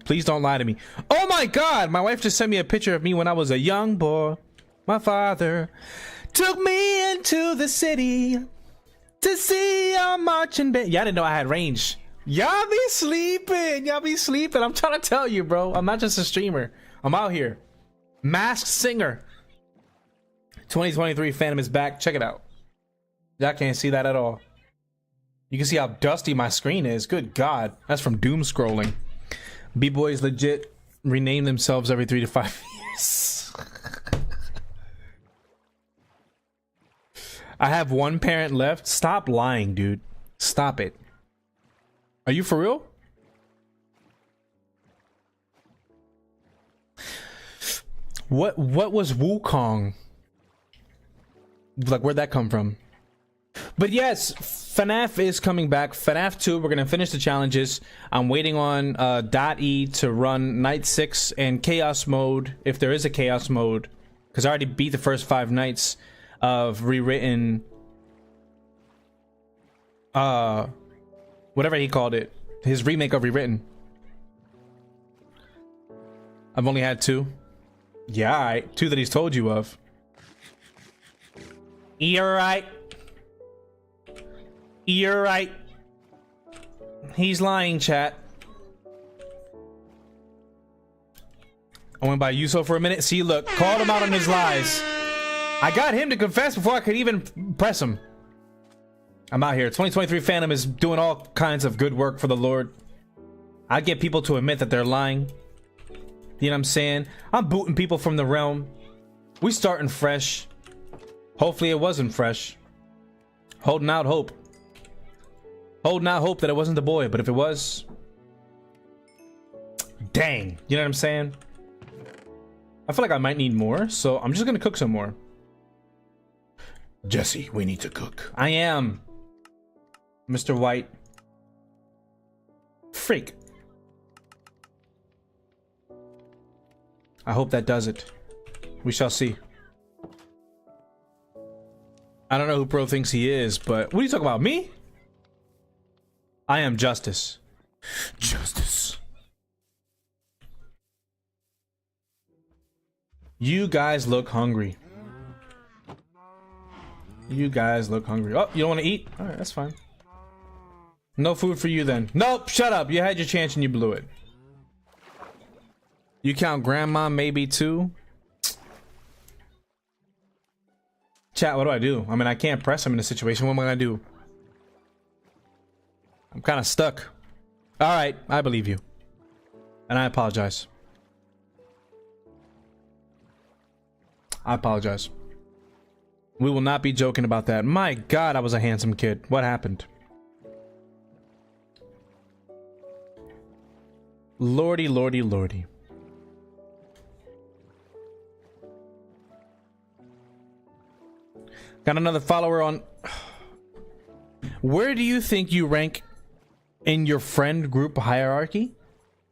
[SPEAKER 1] Please don't lie to me. Oh my god, my wife just sent me a picture of me when I was a young boy. My father took me into the city to see a marching band. Y'all didn't know I had range. Y'all be sleeping. Y'all be sleeping. I'm trying to tell you, bro. I'm not just a streamer. I'm out here. Masked singer. 2023 Phantom is back. Check it out. Y'all can't see that at all. You can see how dusty my screen is. Good God. That's from doom scrolling. B-boys legit rename themselves every 3 to 5 years. I have one parent left. Stop lying, dude. Stop it. Are you for real? What was Wukong? Like, where'd that come from? But yes, FNAF is coming back. FNAF 2, we're gonna finish the challenges. I'm waiting on .E to run night 6 and chaos mode, if there is a chaos mode, because I already beat the first 5 nights of rewritten whatever he called it, his remake of Rewritten. I've only had 2. Yeah, 2 that he's told you of. You're right. You're right. He's lying, chat. I went by Yuso for a minute. See, look, called him out on his lies. I got him to confess before I could even press him. I'm out here. 2023 Phantom is doing all kinds of good work for the Lord. I get people to admit that they're lying. You know what I'm saying? I'm booting people from the realm. We starting fresh. Hopefully it wasn't fresh. Holding out hope. Holding out hope that it wasn't the boy, but if it was, dang. You know what I'm saying? I feel like I might need more, so I'm just gonna cook some more. Jesse, we need to cook. I am. Mr. White. Freak. I hope that does it. We shall see. I don't know who Pro thinks he is, but what are you talking about? Me? I am justice. Justice. You guys look hungry. You guys look hungry. Oh, you don't want to eat? All right, that's fine. No food for you then. Nope, shut up. You had your chance and you blew it. You count grandma maybe too? Chat, what do I do? I mean, I can't press him in a situation. What am I gonna do? I'm kind of stuck. All right, I believe you. And I apologize. I apologize. We will not be joking about that. My God, I was a handsome kid. What happened? Lordy, lordy, lordy. Got another follower on. Where do you think you rank in your friend group hierarchy?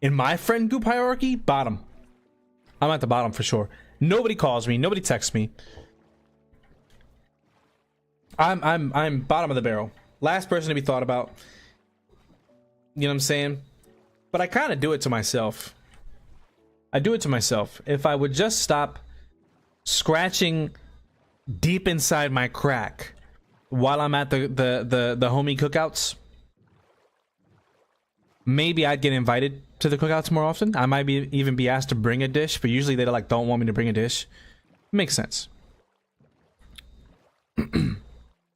[SPEAKER 1] In my friend group hierarchy, bottom. I'm at the bottom for sure. Nobody calls me. Nobody texts me. I'm bottom of the barrel. Last person to be thought about. You know what I'm saying? But I kind of do it to myself. I do it to myself. If I would just stop scratching deep inside my crack while I'm at the homie cookouts, maybe I'd get invited to the cookouts more often. I might even be asked to bring a dish, but usually they like don't want me to bring a dish. Makes sense.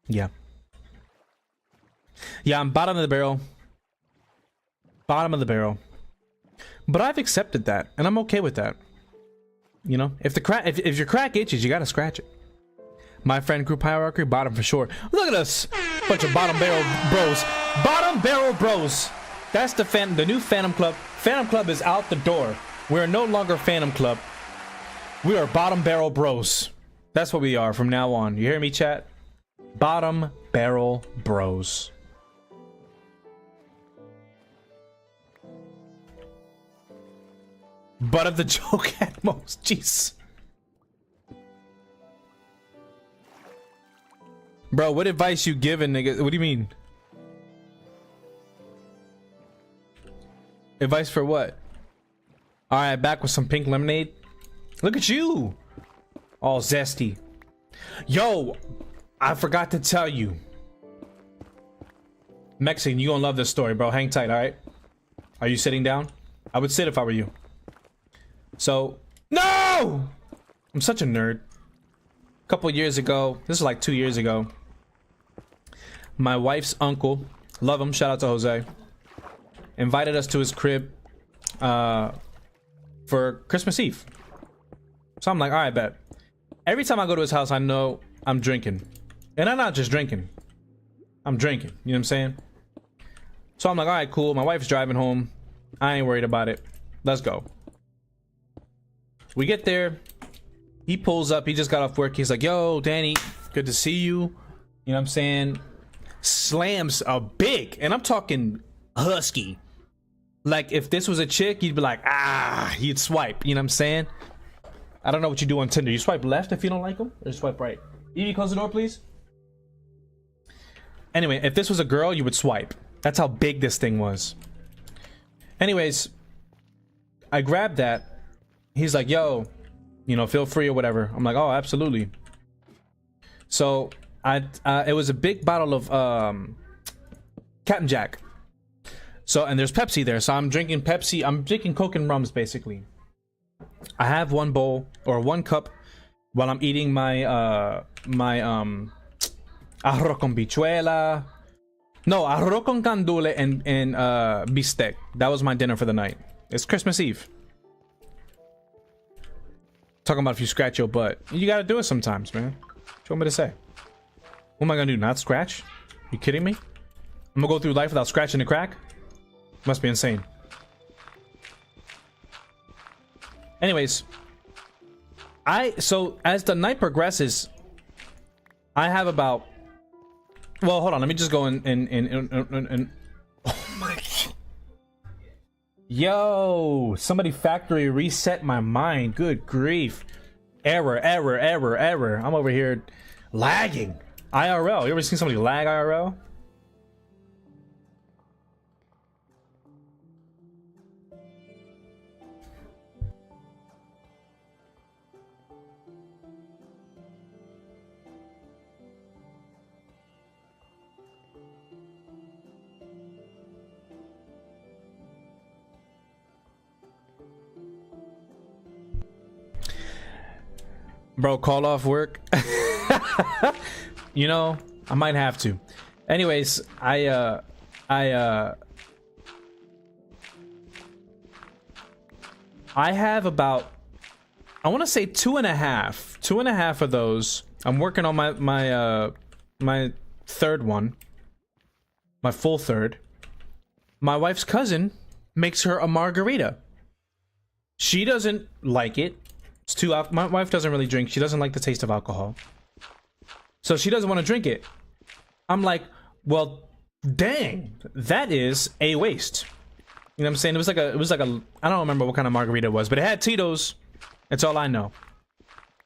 [SPEAKER 1] Yeah. Yeah, I'm bottom of the barrel. Bottom of the barrel. But I've accepted that, and I'm okay with that. You know, if your crack itches, you gotta scratch it. My friend group hierarchy, bottom for sure. Look at us, bunch of bottom barrel bros. Bottom barrel bros. That's the new Phantom Club. Phantom Club is out the door. We are no longer Phantom Club. We are bottom barrel bros. That's what we are from now on. You hear me, chat? Bottom barrel bros. Butt of the joke at most. Jeez. Bro, what advice you giving, nigga? What do you mean? Advice for what? Alright, back with some pink lemonade. Look at you. All zesty. Yo, I forgot to tell you. Mexican, you gonna love this story, bro. Hang tight, alright? Are you sitting down? I would sit if I were you. So, no! I'm such a nerd. A couple years ago, this is like 2 years ago, my wife's uncle, love him, shout out to Jose, invited us to his crib for Christmas Eve. So I'm like, alright, bet. Every time I go to his house, I know I'm drinking. And I'm not just drinking. I'm drinking, you know what I'm saying? So I'm like, alright, cool, my wife's driving home. I ain't worried about it. Let's go. We get there, he pulls up, he just got off work, he's like, yo, Danny, good to see you. You know what I'm saying? Slams a big, and I'm talking husky. Like, if this was a chick, you'd be like, ah, you'd swipe, you know what I'm saying? I don't know what you do on Tinder. You swipe left if you don't like them, or swipe right? Evie, close the door, please. Anyway, if this was a girl, you would swipe. That's how big this thing was. Anyways, I grabbed that. He's like, yo, you know, feel free or whatever. I'm like, oh, absolutely. So it was a big bottle of Captain Jack. So, and there's Pepsi there. So I'm drinking Pepsi. I'm drinking Coke and rums, basically. I have one bowl or one cup while I'm eating my arroz con bichuela. No, arroz con candule and bistec. That was my dinner for the night. It's Christmas Eve. Talking about if you scratch your butt. You gotta do it sometimes, man. What you want me to say? What am I gonna do? Not scratch? You kidding me? I'm gonna go through life without scratching the crack? Must be insane. Anyways, so as the night progresses, I have about, well, hold on, let me just go in oh my God. Yo, somebody factory reset my mind. Good grief. Error. I'm over here lagging. IRL. You ever seen somebody lag IRL? Bro, call off work. You know, I might have to. Anyways, I have about, I want to say two and a half of those. I'm working on my third one, my full third. My wife's cousin makes her a margarita. She doesn't like it. It's too, my wife doesn't really drink. She doesn't like the taste of alcohol. So she doesn't want to drink it. I'm like, well, dang, that is a waste. You know what I'm saying? It was like a I don't remember what kind of margarita it was, but it had Tito's. That's all I know.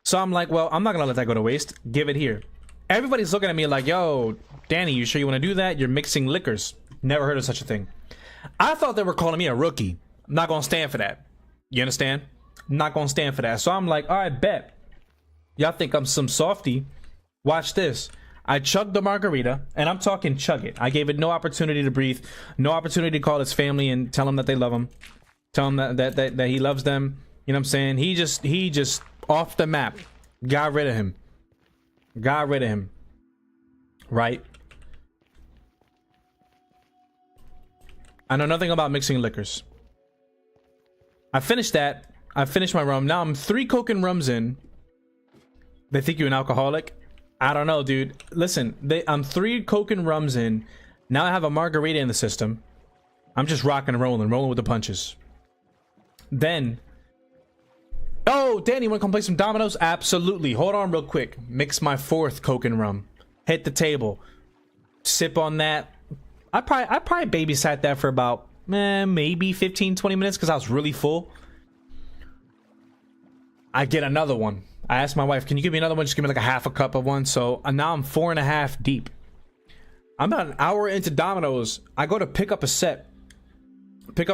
[SPEAKER 1] So I'm like, well, I'm not gonna let that go to waste. Give it here. Everybody's looking at me like, yo, Danny, you sure you want to do that? You're mixing liquors. Never heard of such a thing. I thought they were calling me a rookie. I'm not gonna stand for that. You understand? I'm not gonna stand for that. So I'm like, all right, bet. Y'all think I'm some softy? Watch this. I chugged the margarita, and I'm talking chug it. I gave it no opportunity to breathe, no opportunity to call his family and tell him that they love him, tell him that he loves them. You know what I'm saying? He just off the map. Got rid of him. Got rid of him. Right? I know nothing about mixing liquors. I finished that. I finished my rum. Now I'm 3 Coke and rums in. They think you're an alcoholic. I don't know, dude. Listen, I'm 3 Coke and rums in. Now I have a margarita in the system. I'm just rocking and rolling with the punches. Then, oh, Danny, want to come play some dominoes? Absolutely. Hold on real quick. Mix my 4th Coke and rum. Hit the table. Sip on that. I probably babysat that for about maybe 15-20 minutes because I was really full. I get another one. I asked my wife, can you give me another one? Just give me like a half a cup of one. So now I'm 4.5 deep. I'm about an hour into dominoes. I go to pick up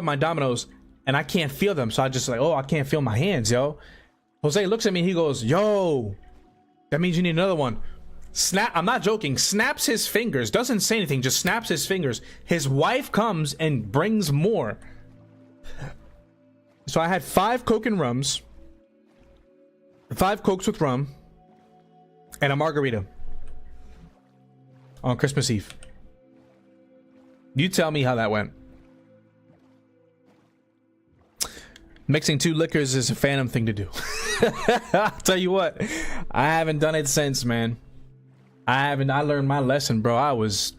[SPEAKER 1] my dominoes, and I can't feel them. So I just like, oh, I can't feel my hands, yo. Jose looks at me. He goes, yo, that means you need another one. Snap. I'm not joking. Snaps his fingers. Doesn't say anything. Just snaps his fingers. His wife comes and brings more. So I had 5 Coke and rums. 5 Cokes with rum and a margarita on Christmas Eve. You tell me how that went. Mixing 2 liquors is a phantom thing to do. I'll tell you what, I haven't done it since, man. I learned my lesson, bro. I was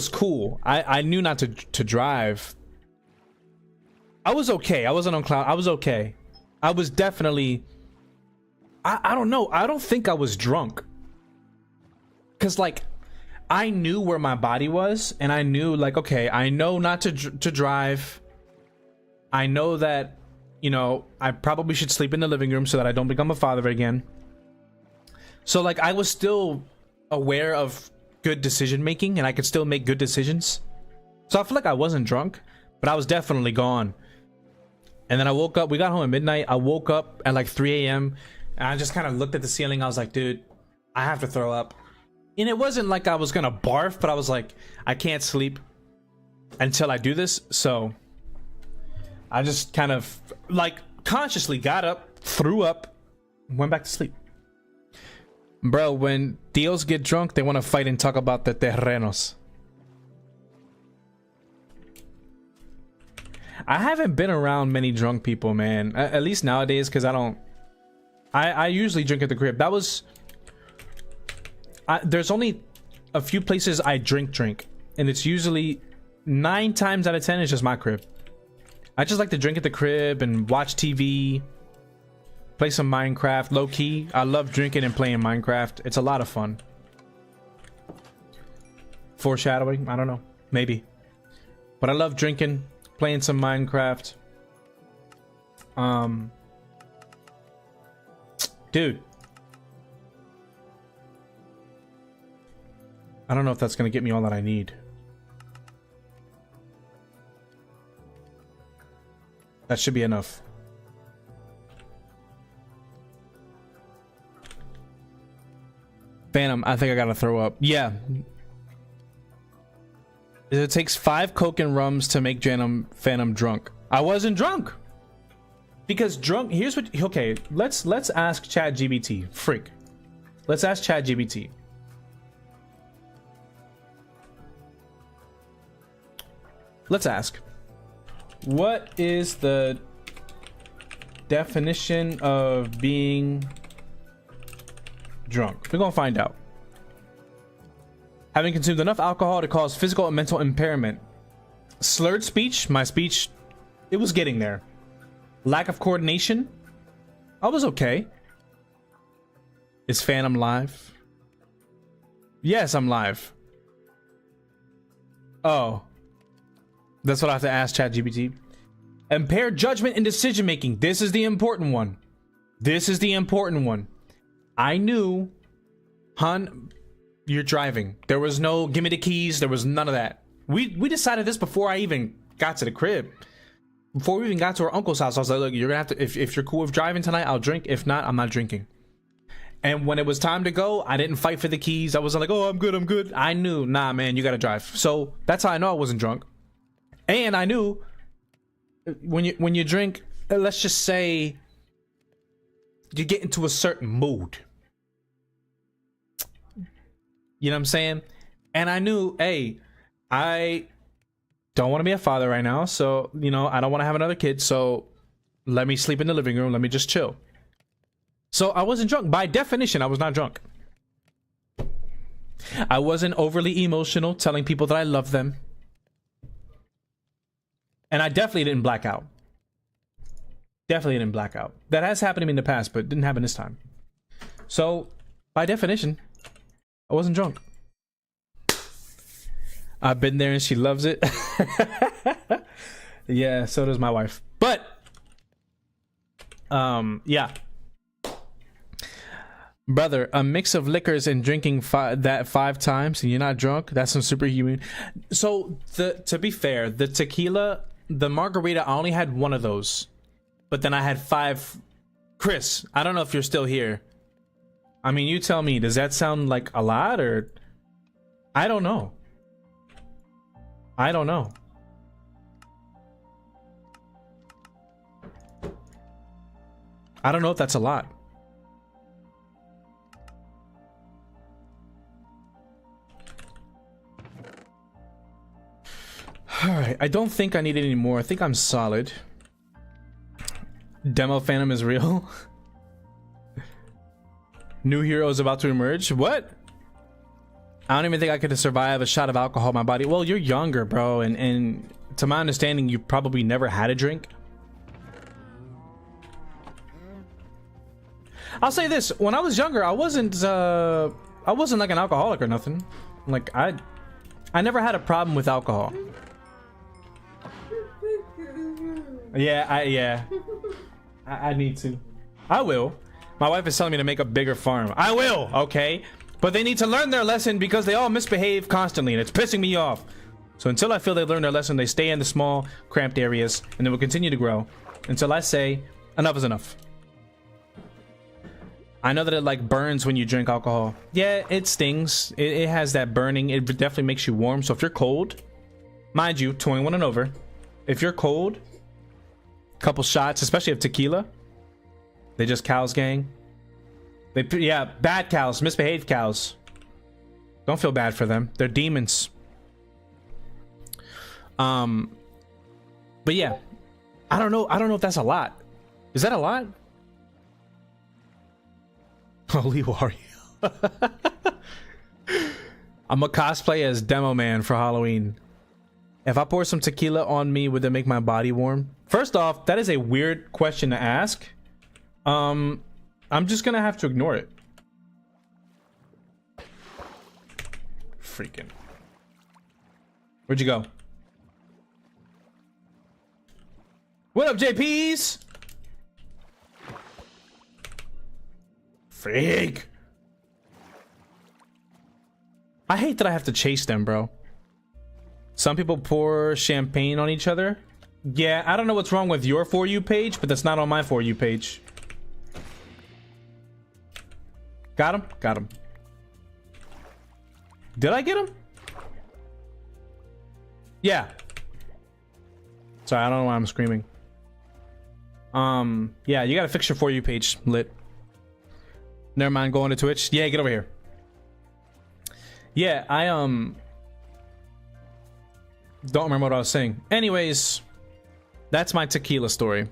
[SPEAKER 1] cool. I knew not to drive. I was okay. I wasn't on cloud. I was okay. I was definitely... I don't know. I don't think I was drunk. Because, like, I knew where my body was. And I knew, like, okay, I know not to drive. I know that, you know, I probably should sleep in the living room so that I don't become a father again. So, like, I was still aware of good decision making. And I could still make good decisions. So I feel like I wasn't drunk. But I was definitely gone. And then I woke up. We got home at midnight. I woke up at like 3 a.m. And I just kind of looked at the ceiling. I was like, dude, I have to throw up. And it wasn't like I was going to barf, but I was like, I can't sleep until I do this. So I just kind of like consciously got up, threw up, went back to sleep. Bro, when tios get drunk, they want to fight and talk about the terrenos. I haven't been around many drunk people, man. At least nowadays, because I usually drink at the crib. There's only a few places I drink. And it's usually 9 times out of 10, it's just my crib. I just like to drink at the crib and watch TV. Play some Minecraft, low key. I love drinking and playing Minecraft. It's a lot of fun. Foreshadowing? I don't know. Maybe. But I love drinking. Playing some Minecraft. Dude. I don't know if that's gonna get me all that I need. That should be enough. Phantom, I think I gotta throw up. Yeah. It takes 5 Coke and rums to make Phantom drunk. I wasn't drunk. Because drunk, here's what, okay, let's ask ChatGPT. Freak. Let's ask ChatGPT. Let's ask. What is the definition of being drunk? We're gonna find out. Having consumed enough alcohol to cause physical and mental impairment. Slurred speech. My speech, it was getting there. Lack of coordination. I was okay. Is Phantom live? Yes, I'm live. Oh. That's what I have to ask ChatGPT. Impaired judgment and decision making. This is the important one. This is the important one. I knew, hun, you're driving. There was no give me the keys. There was none of that. We decided this before I even got to the crib. Before we even got to our uncle's house, I was like, look, you're gonna have to, if you're cool with driving tonight, I'll drink. If not, I'm not drinking. And when it was time to go, I didn't fight for the keys. I wasn't like, oh, I'm good. I knew, nah, man, you gotta drive. So that's how I know I wasn't drunk. And I knew when you drink, let's just say you get into a certain mood. You know what I'm saying? And I knew, hey, I don't want to be a father right now. So, you know, I don't want to have another kid. So let me sleep in the living room. Let me just chill. So I wasn't drunk. By definition, I was not drunk. I wasn't overly emotional, telling people that I love them. And I definitely didn't black out. Definitely didn't black out. That has happened to me in the past, but it didn't happen this time. So, by definition, I wasn't drunk. I've been there and she loves it. Yeah, so does my wife. But, yeah. Brother, a mix of liquors and drinking five times and you're not drunk? That's some superhuman. So, to be fair, the tequila, the margarita, I only had one of those. But then I had 5. Chris, I don't know if you're still here. I mean, you tell me, does that sound like a lot or... I don't know. I don't know. I don't know if that's a lot. Alright, I don't think I need any more. I think I'm solid. Demo Phantom is real. New hero is about to emerge. What? I don't even think I could survive a shot of alcohol in my body. Well, you're younger, bro, and to my understanding, you probably never had a drink. I'll say this: when I was younger, I wasn't like an alcoholic or nothing. Like I never had a problem with alcohol. Yeah, I need to. I will. My wife is telling me to make a bigger farm. I will, okay? But they need to learn their lesson because they all misbehave constantly and it's pissing me off. So until I feel they learn their lesson, they stay in the small, cramped areas and they will continue to grow until I say enough is enough. I know that it like burns when you drink alcohol. Yeah, it stings. It has that burning. It definitely makes you warm. So if you're cold, mind you, 21 and over, if you're cold, couple shots, especially of tequila, they just cows gang. Yeah, bad cows, misbehaved cows. Don't feel bad for them. They're demons. But yeah, I don't know if that's a lot. Is that a lot? Holy Wario. I'm a cosplay as Demo Man for Halloween. If I pour some tequila on me, would it make my body warm? First off, that is a weird question to ask. I'm just gonna have to ignore it. Freaking. Where'd you go? What up, JPs? Freak. I hate that I have to chase them, bro. Some people pour champagne on each other. Yeah, I don't know what's wrong with your For You page, but that's not on my For You page. Got him? Got him. Did I get him? Yeah. Sorry, I don't know why I'm screaming. Yeah, you gotta fix your For You page, lit. Never mind, going to Twitch. Yeah, get over here. Yeah, I don't remember what I was saying. Anyways, that's my tequila story.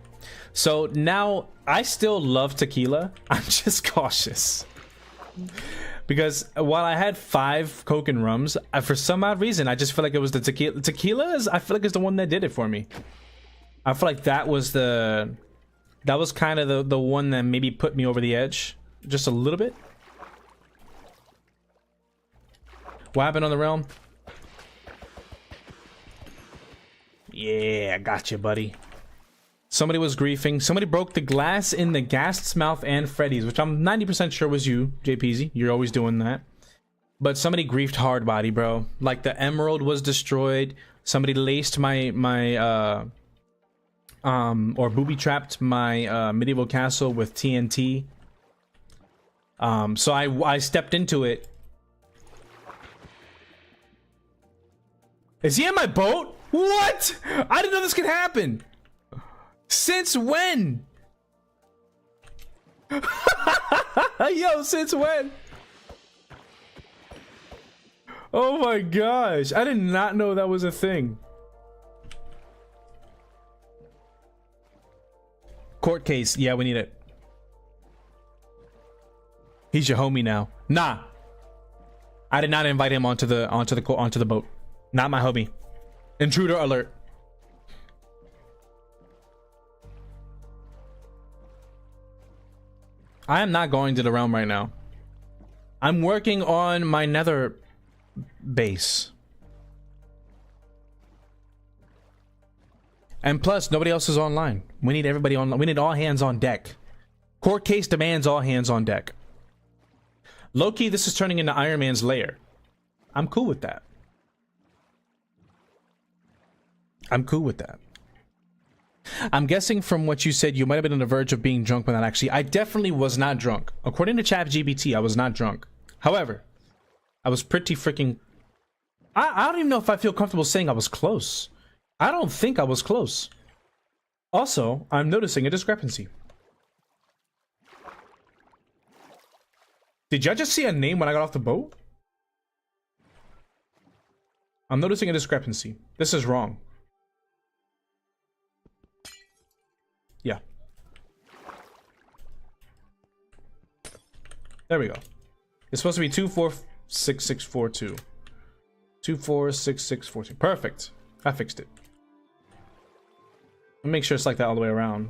[SPEAKER 1] So now I still love tequila. I'm just cautious. Because while I had 5 Coke and rums, for some odd reason, I just feel like it was the tequila. Tequila is, I feel like, is the one that did it for me. I feel like that was kind of the one that maybe put me over the edge just a little bit. What happened on the realm? Yeah, I got you, buddy. Somebody was griefing. Somebody broke the glass in the Ghast's mouth and Freddy's, which I'm 90% sure was you, JPZ. You're always doing that. But somebody griefed hard body, bro. Like the emerald was destroyed. Somebody laced or booby trapped my medieval castle with TNT. So I stepped into it. Is he in my boat? What? I didn't know this could happen. Since when? Yo, since when? Oh my gosh. I did not know that was a thing. Court case. Yeah, we need it. He's your homie now. Nah. I did not invite him onto the boat. Not my homie. Intruder alert. I am not going to the realm right now. I'm working on my nether base. And plus, nobody else is online. We need everybody online. We need all hands on deck. Court case demands all hands on deck. Low-key, this is turning into Iron Man's lair. I'm cool with that. I'm cool with that. I'm guessing from what you said, you might have been on the verge of being drunk, but not actually. I definitely was not drunk. According to ChatGPT, I was not drunk. However, I was pretty freaking... I don't even know if I feel comfortable saying I was close. I don't think I was close. Also, I'm noticing a discrepancy. Did y'all just see a name when I got off the boat? I'm noticing a discrepancy. This is wrong. Yeah. There we go. It's supposed to be 246642. 246642. Perfect. I fixed it. I'll make sure it's like that all the way around.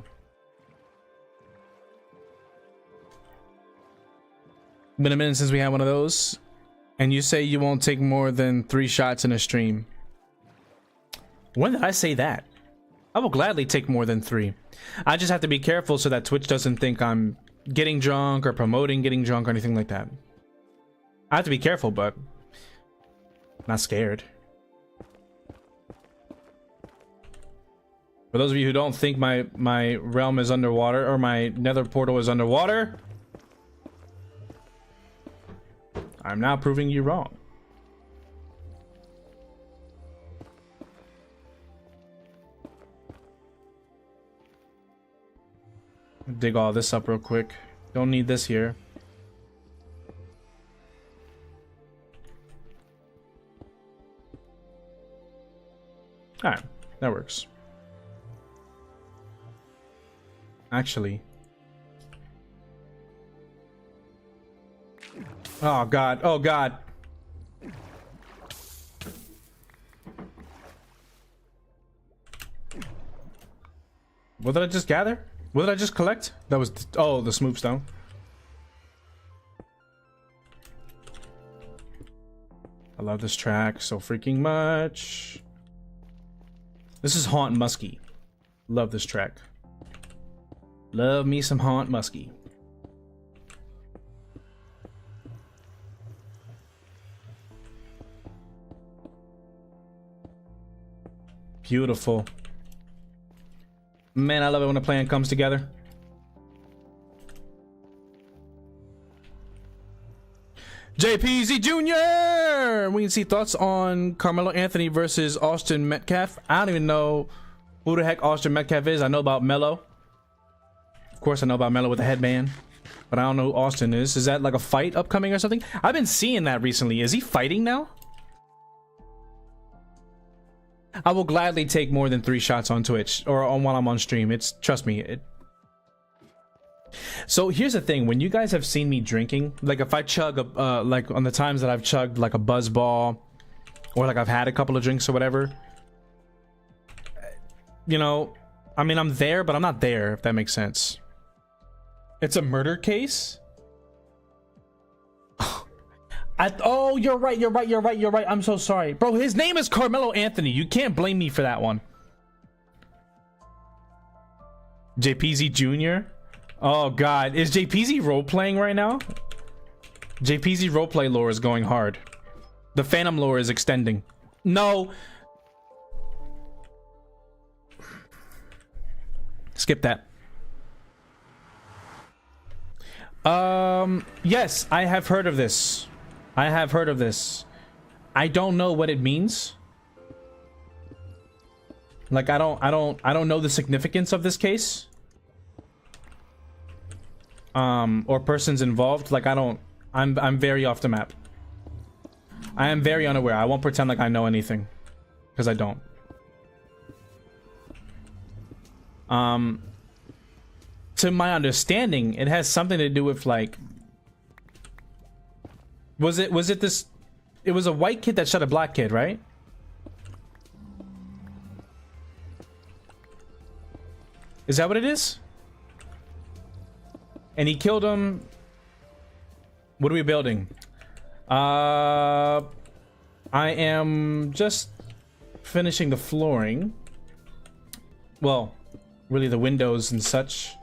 [SPEAKER 1] Been a minute since we had one of those. And you say you won't take more than 3 shots in a stream. When did I say that? I will gladly take more than 3. I just have to be careful so that Twitch doesn't think I'm getting drunk or promoting getting drunk or anything like that. I have to be careful, but not scared. For those of you who don't think my realm is underwater or my nether portal is underwater, I'm now proving you wrong. Dig all this up real quick. Don't need this here. Alright, that works. Actually. Oh god, oh god. What did I just gather? What did I just collect? That was, oh, the smooth stone. I love this track so freaking much. This is Haunt Muskie. Love this track. Love me some Haunt Muskie. Beautiful. Man, I love it when a plan comes together. JPZ Jr. We can see thoughts on Carmelo Anthony versus Austin Metcalf. I don't even know who the heck Austin Metcalf is. I know about Melo. Of course, I know about Melo with the headband, but I don't know who Austin is. Is that like a fight upcoming or something? I've been seeing that recently. Is he fighting now? I will gladly take more than 3 shots on Twitch or on while I'm on stream. It's, trust me. So here's the thing: when you guys have seen me drinking, like if I chug a, like on the times that I've chugged like a buzz ball, or like I've had a couple of drinks or whatever, you know, I mean, I'm there, but I'm not there, if that makes sense. It's a murder case. Oh, you're right. I'm so sorry. Bro, his name is Carmelo Anthony. You can't blame me for that one. JPZ Jr. Oh, God. Is JPZ role-playing right now? JPZ roleplay lore is going hard. The Phantom lore is extending. No. Skip that. Yes, I have heard of this. I don't know what it means. Like, I don't know the significance of this case. Or persons involved. Like, I'm very off the map. I am very unaware. I won't pretend like I know anything, because I don't. To my understanding, it has something to do with, like, was it this? It was a white kid that shot a black kid, right? Is that what it is? And he killed him. What are we building? I am just finishing the flooring. Well, really the windows and such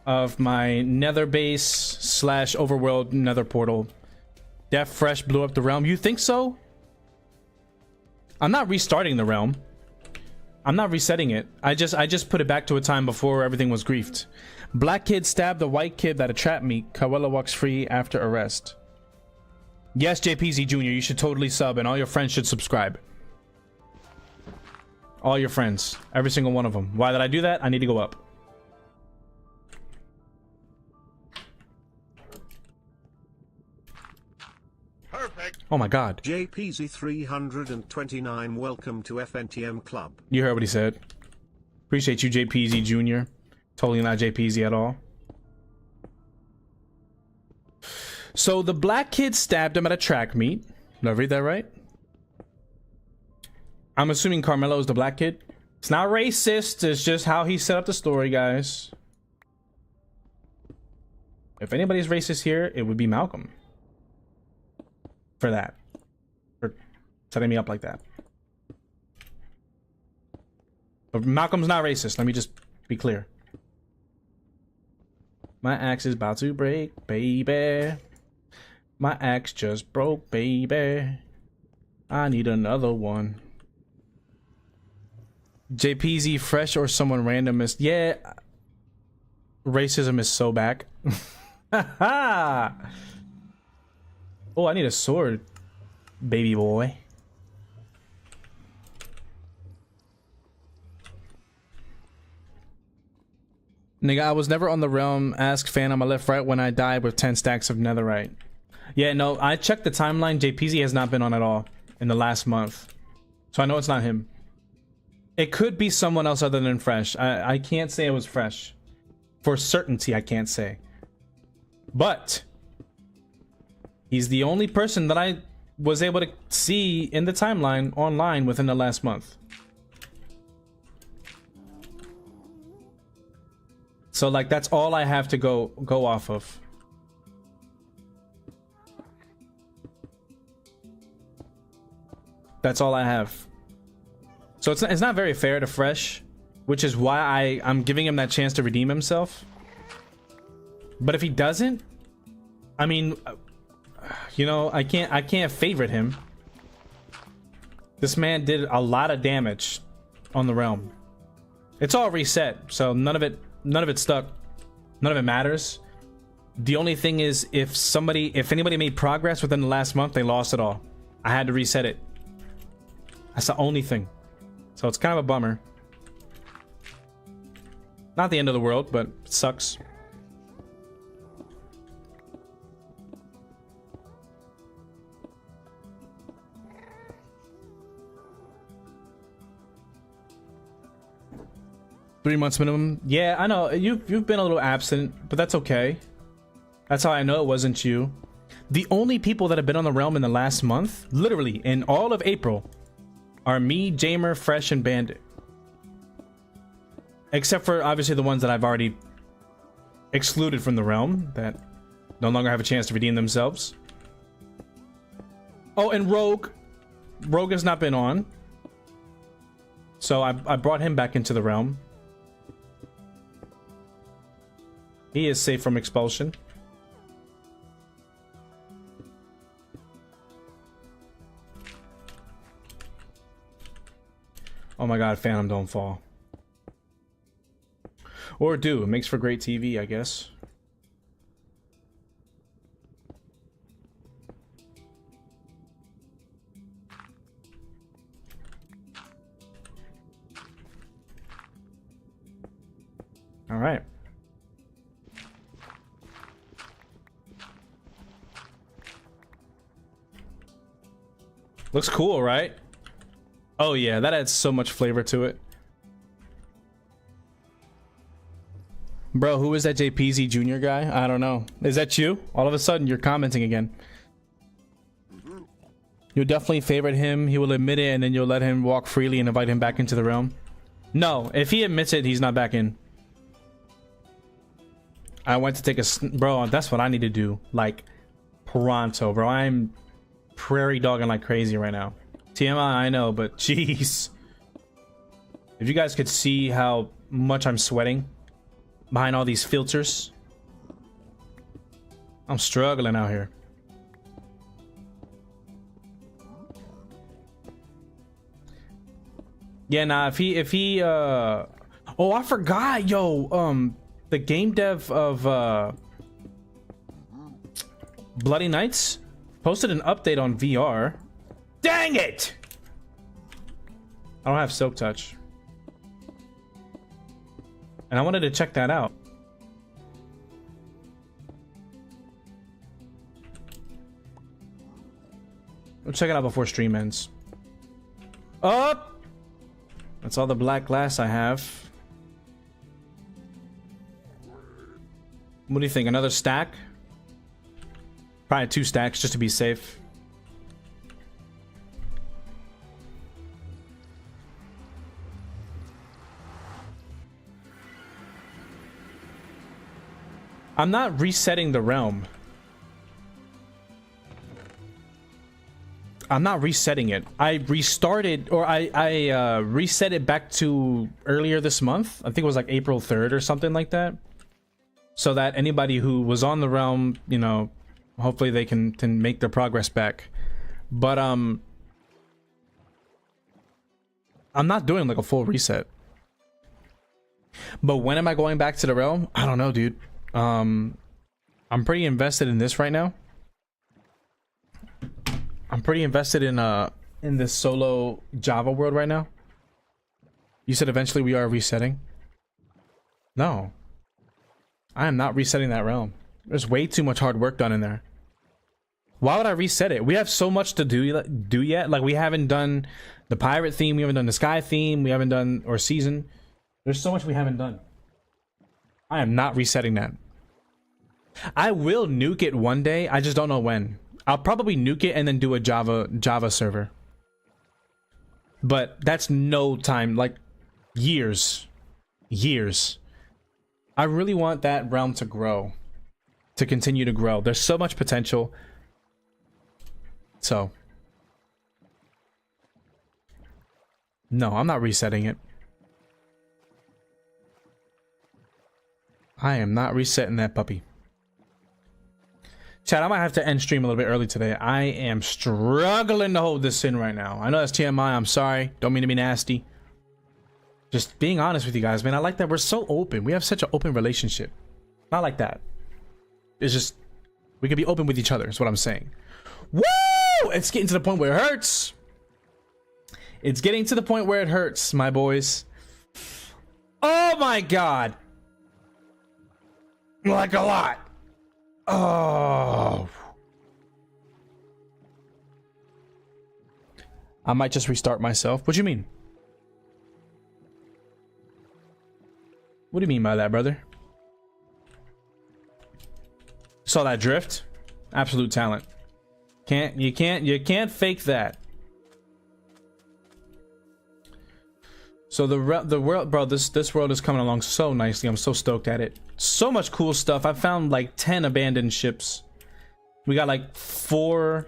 [SPEAKER 1] of my nether base slash overworld nether portal. Death Fresh blew up the realm. You think so? I'm not restarting the realm. I'm not resetting it. I just put it back to a time before everything was griefed. Black kid stabbed the white kid that trapped me. Kawela walks free after arrest. Yes, JPZ Jr., you should totally sub, and all your friends should subscribe. All your friends. Every single one of them. Why did I do that? I need to go up.
[SPEAKER 3] Perfect.
[SPEAKER 1] Oh my god.
[SPEAKER 3] JPZ329, welcome to FNTM Club.
[SPEAKER 1] You heard what he said. Appreciate you, JPZ Jr. Totally not JPZ at all. So the black kid stabbed him at a track meet. Did I read that right? I'm assuming Carmelo is the black kid. It's not racist. It's just how he set up the story, guys. If anybody's racist here, it would be Malcolm. For that. For setting me up like that. But Malcolm's not racist. Let me just be clear. My axe is about to break, baby. My axe just broke, baby. I need another one. JPZ Fresh or someone random is... Yeah. Racism is so back. Oh, I need a sword, baby boy. Nigga, I was never on the realm. Ask Phantom. I left right when I died with 10 stacks of netherite. Yeah, no, I checked the timeline. JPZ has not been on at all in the last month. So I know it's not him. It could be someone else other than Fresh. I can't say it was Fresh. For certainty, I can't say. But he's the only person that I was able to see in the timeline online within the last month. So like that's all I have to go off of. That's all I have. So it's not very fair to Fresh, which is why I'm giving him that chance to redeem himself. But if he doesn't, I mean, you know, I can't favorite him. This man did a lot of damage on the realm. It's all reset, so none of it stuck. None of it matters. The only thing is if anybody made progress within the last month, they lost it all. I had to reset it. That's the only thing. So it's kind of a bummer. Not the end of the world, but it sucks. Three months minimum. Yeah, I know you've been a little absent, but that's okay. That's how I know it wasn't you. The only people that have been on the realm in the last month, literally in all of April, are me, Jamer, Fresh, and Bandit. Except for obviously the ones that I've already excluded from the realm that no longer have a chance to redeem themselves. Oh, and Rogue. Rogue has not been on. So I brought him back into the realm. He is safe from expulsion. Oh my god, Phantom, don't fall. Or do. It makes for great TV, I guess. All right. Looks cool, right? Oh yeah, that adds so much flavor to it. Bro, who is that JPZ Junior guy? I don't know. Is that you? All of a sudden, you're commenting again. You'll definitely favorite him. He will admit it, and then you'll let him walk freely and invite him back into the realm. No, if he admits it, he's not back in. I went to take a... Bro, that's what I need to do. Like, pronto, bro. I'm prairie dogging like crazy right now. TMI, I know, but jeez. If you guys could see how much I'm sweating behind all these filters. I'm struggling out here. Yeah, nah, if he oh, I forgot, yo, the game dev of Bloody Knights posted an update on VR. Dang it! I don't have Silk Touch. And I wanted to check that out. We'll check it out before stream ends. Up! That's all the black glass I have. What do you think? Another stack? Probably 2 stacks just to be safe. I'm not resetting the realm. I'm not resetting it. I restarted, or I reset it back to earlier this month. I think it was like April 3rd or something like that. So that anybody who was on the realm, you know, hopefully they can make their progress back. But I'm not doing like a full reset. But when am I going back to the realm? I don't know, dude. I'm pretty invested in this right now. I'm pretty invested in this solo Java world right now. You said eventually we are resetting. No, I am not resetting that realm. There's way too much hard work done in there. Why would I reset it? We have so much to do yet. Like, we haven't done the pirate theme, we haven't done the sky theme, we haven't done, or season. There's so much we haven't done. I am not resetting that. I will nuke it one day. I just don't know when. I'll probably nuke it and then do a Java server. But that's no time, like years. Years. I really want that realm to grow. To continue to grow. There's so much potential. So. No, I'm not resetting it. I am not resetting that puppy. Chat, I might have to end stream a little bit early today. I am struggling to hold this in right now. I know that's TMI. I'm sorry. Don't mean to be nasty. Just being honest with you guys, man. I like that we're so open. We have such an open relationship. Not like that. It's just, we can be open with each other is what I'm saying. Woo! It's getting to the point where it hurts. It's getting to the point where it hurts, my boys. Oh my god. Like a lot. Oh. I might just restart myself. What do you mean? What do you mean by that, brother? Saw that drift? Absolute talent. You can't fake that. So the world, bro, this world is coming along so nicely. I'm so stoked at it. So much cool stuff. I found like 10 abandoned ships. We got like 4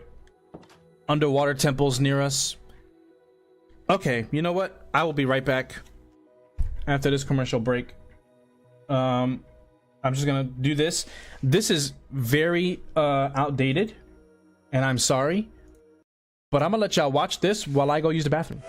[SPEAKER 1] underwater temples near us. Okay, you know what? I will be right back after this commercial break. I'm just gonna do this. This is very outdated, and I'm sorry, but I'm gonna let y'all watch this while I go use the bathroom.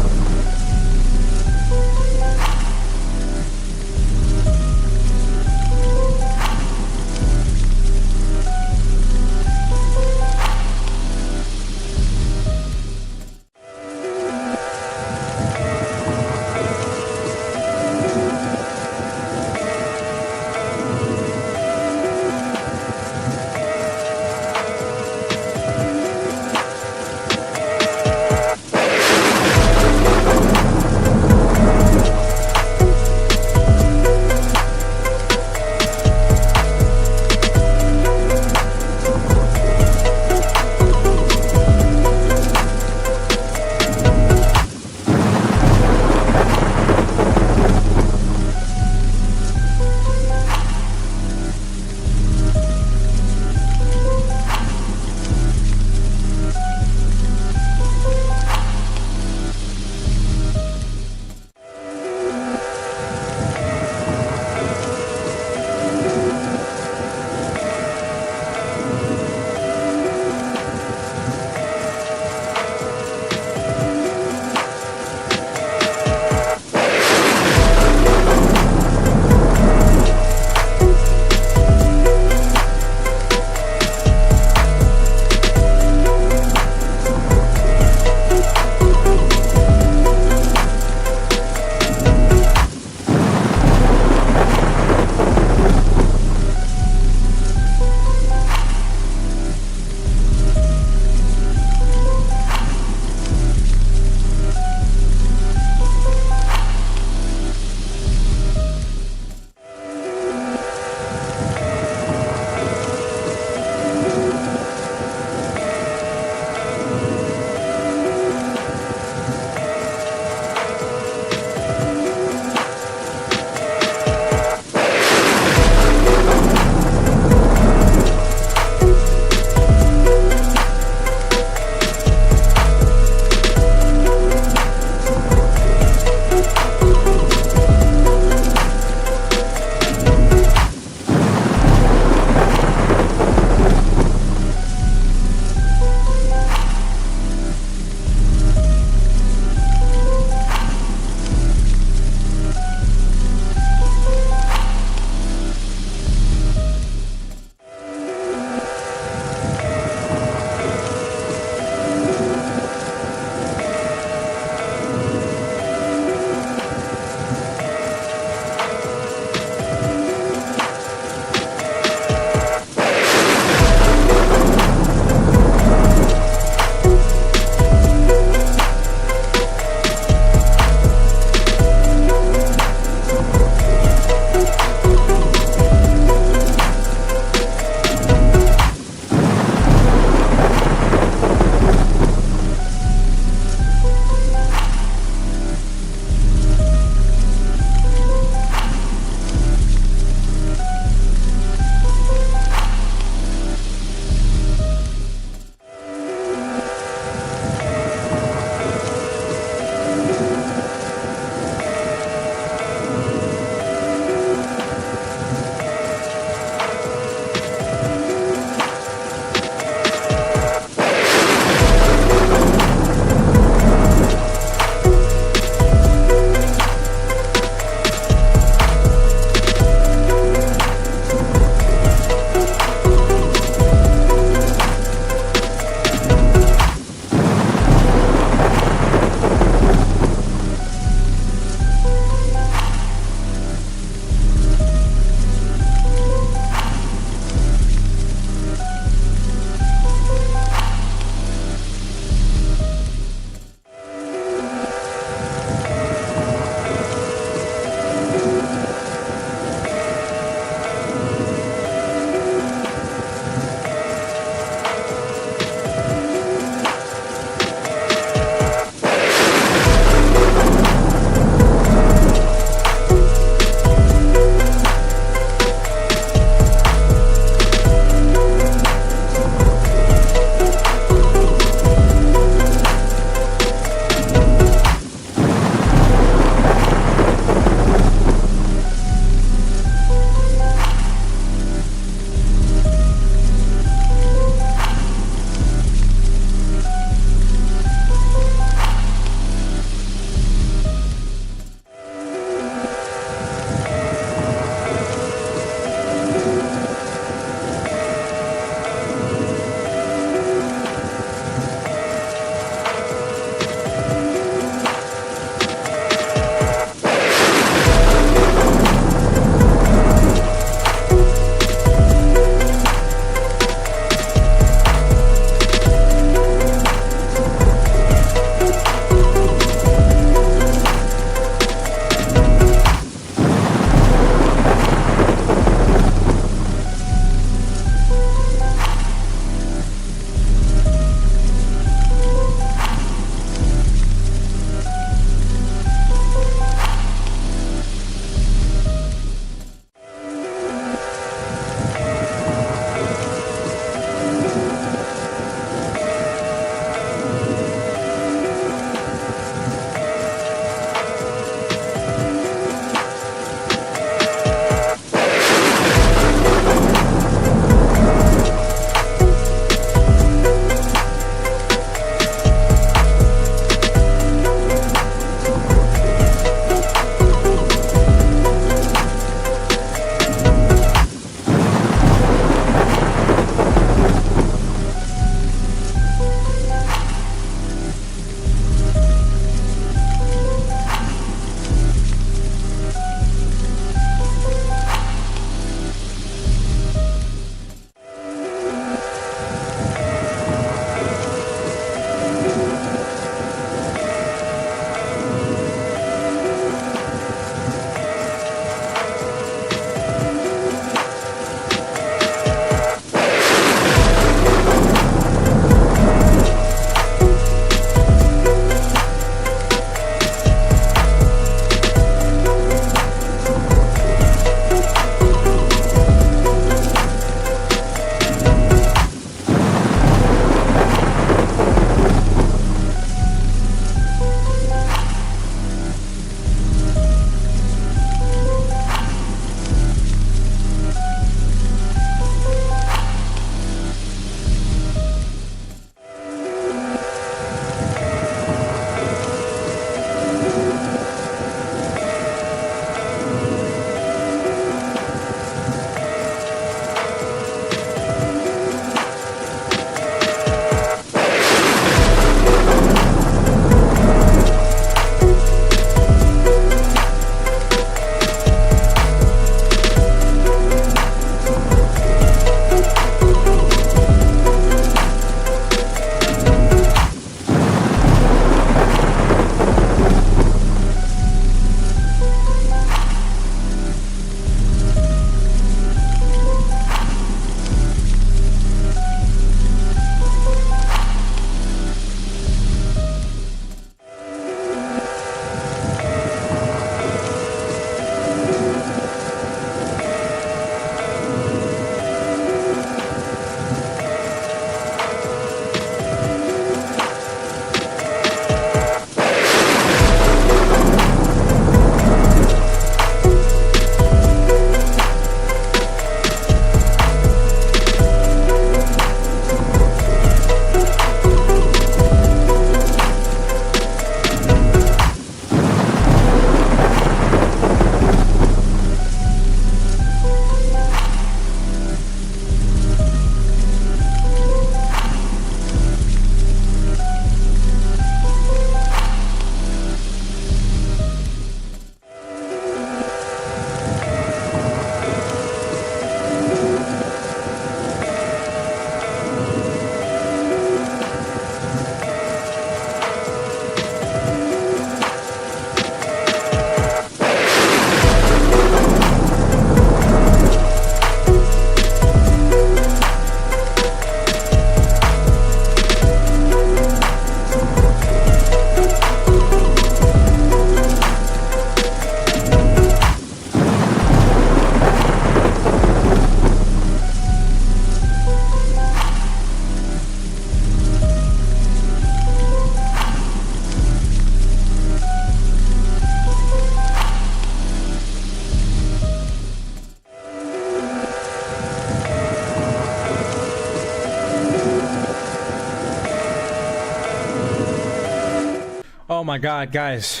[SPEAKER 1] my god, guys.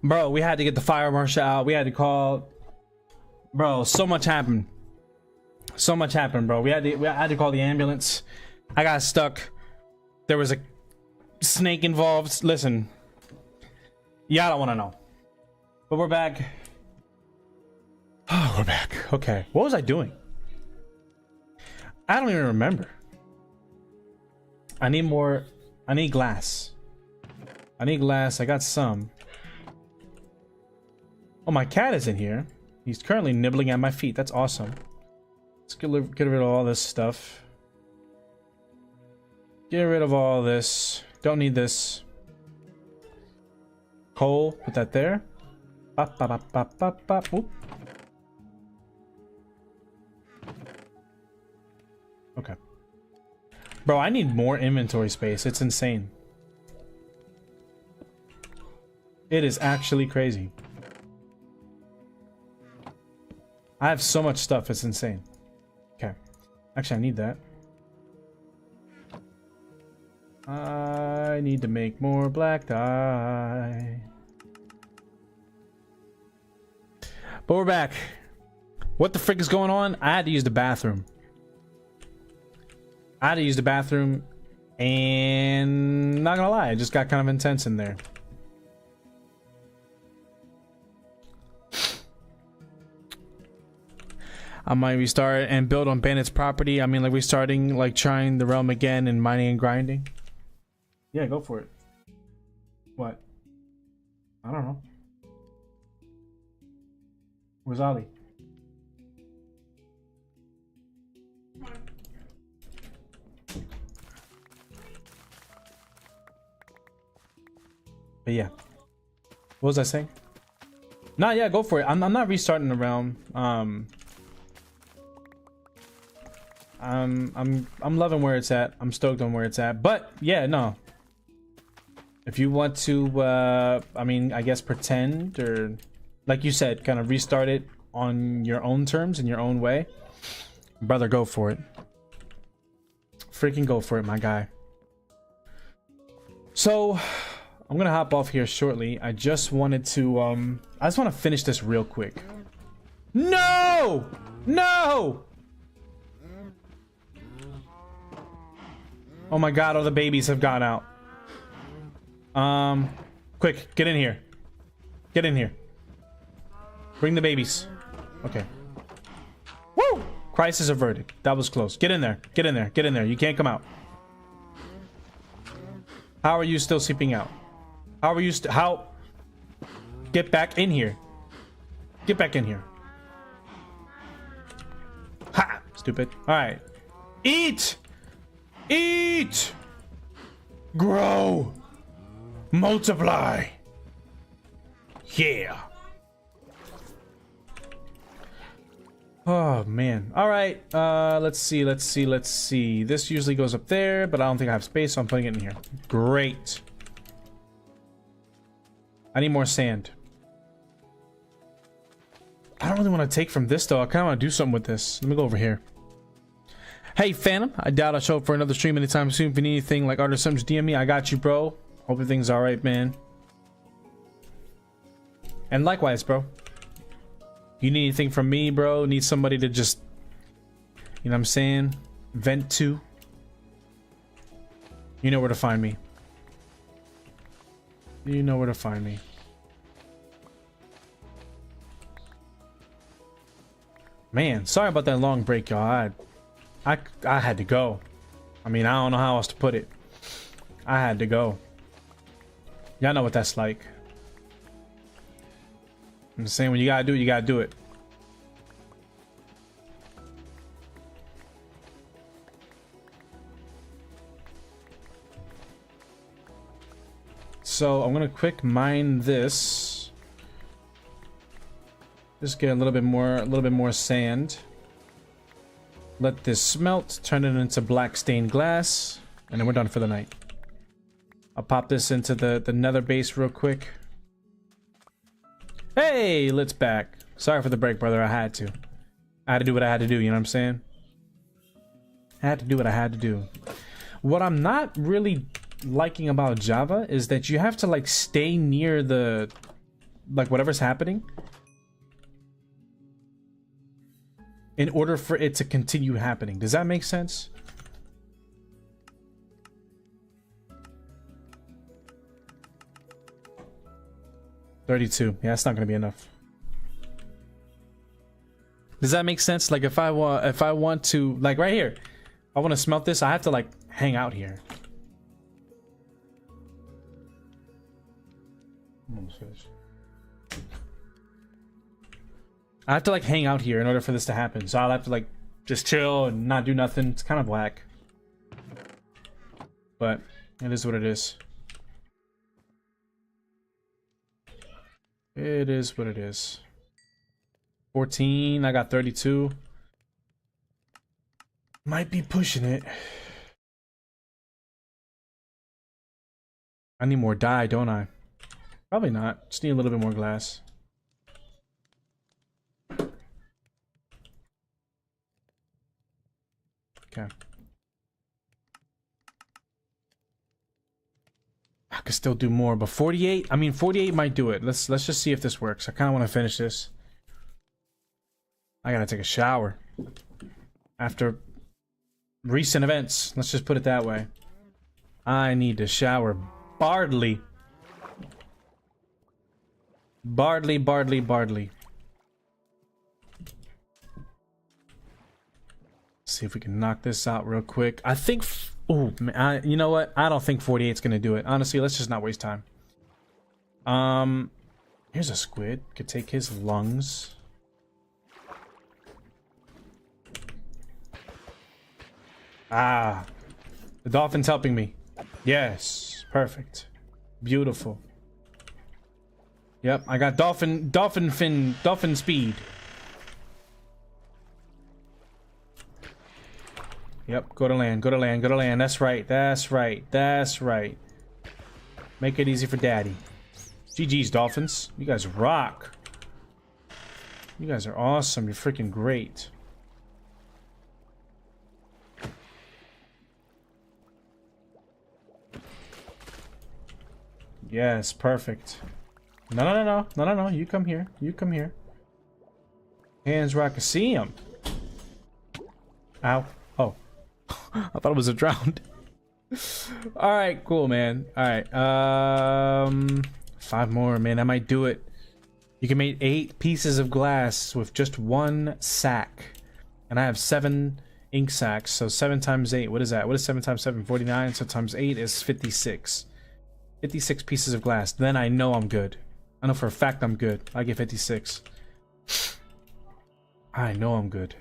[SPEAKER 1] Bro, we had to get the fire marshal out. We had to call. Bro, so much happened. So much happened, bro. I had to call the ambulance. I got stuck. There was a snake involved. Listen. Y'all don't want to know. But we're back. Oh, we're back. Okay. What was I doing? I don't even remember. I need more. I need glass. I need glass. I got some. Oh, my cat is in here. He's currently nibbling at my feet. That's awesome. Let's get rid of all this stuff. Get rid of all this. Don't need this. Coal. Put that there. Bop, bop, bop, bop, bop, bop. Oop. Okay. Bro, I need more inventory space. It's insane. It is actually crazy. I have so much stuff, it's insane. Okay. Actually, I need that. I need to make more black dye. But we're back. What the frick is going on? I had to use the bathroom. And not gonna lie, it just got kind of intense in there. I might restart and build on Bandit's property. I mean, like restarting, like trying the realm again and mining and grinding. Yeah, go for it. What? I don't know. Where's Ollie? But yeah. What was I saying? Nah, yeah, go for it. I'm not restarting the realm. I'm loving where it's at. I'm stoked on where it's at. But yeah, no. If you want to I mean, I guess pretend, or like you said, kind of restart it on your own terms, in your own way, brother, go for it. Freaking go for it, my guy. So I'm gonna hop off here shortly. I just wanted to I just want to finish this real quick. No! No! Oh my god, all the babies have gone out. Quick, get in here. Get in here. Bring the babies. Okay. Woo! Crisis averted. That was close. Get in there. Get in there. Get in there. You can't come out. How are you still sleeping out? How are you how? Get back in here. Get back in here. Ha! Stupid. Alright. Eat! Eat! Grow! Multiply! Yeah! Oh man. Alright, let's see. This usually goes up there, but I don't think I have space, so I'm putting it in here. Great. I need more sand. I don't really want to take from this though. I kind of want to do something with this. Let me go over here. Hey Phantom, I doubt I'll show up for another stream anytime soon. If you need anything like art or something, just DM me. I got you, bro. Hope everything's alright, man. And likewise, bro. You need anything from me, bro? Need somebody to just, you know what I'm saying, vent to? You know where to find me. You know where to find me. Man, sorry about that long break, y'all. I had to go. I mean, I don't know how else to put it. I had to go. Y'all know what that's like. I'm just saying, when you gotta do it, you gotta do it. So I'm gonna quick mine this. Just get a little bit more sand. Let this smelt, turn it into black stained glass, and then we're done for the night. I'll pop this into the nether base real quick. Hey, let's back. Sorry for the break, brother. I had to do what I had to do, you know what I'm saying? I had to do what I had to do. What I'm not really liking about Java is that you have to like stay near the like whatever's happening in order for it to continue happening. Does that make sense? $32. Yeah, that's not gonna be enough. Does that make sense? Like if I want to, like right here, I want to smelt this, I have to like hang out here. I have to like hang out here in order for this to happen. So I'll have to like just chill and not do nothing. It's kind of whack, but it is what it is. It is what it is. 14, I got 32. Might be pushing it. I need more dye, don't I? Probably not. Just need a little bit more glass. Okay. I could still do more, but 48, I mean 48 might do it. Let's just see if this works. I kind of want to finish this. I gotta take a shower after recent events. Let's just put it that way. I need to shower badly. Badly. See if we can knock this out real quick. I think, oh man, you know what? I don't think 48 is gonna do it. Honestly, let's just not waste time. Here's a squid. Could take his lungs. Ah, the dolphin's helping me. Yes, perfect, beautiful. Yep, I got dolphin speed. Yep, go to land. That's right. Make it easy for daddy. GG's, dolphins. You guys rock. You guys are awesome. You're freaking great. Yes, perfect. No. You come here. Hands rock. See him. Ow. Oh. I thought it was a drowned. Alright, cool, man. Alright. 5 more, man. I might do it. You can make 8 pieces of glass with just 1 sack. And I have 7 ink sacks. So 7 times 8. What is that? What is 7 times 7? 49. So times 8 is 56. 56 pieces of glass. Then I know I'm good. I know for a fact I'm good. I get 56. I know I'm good.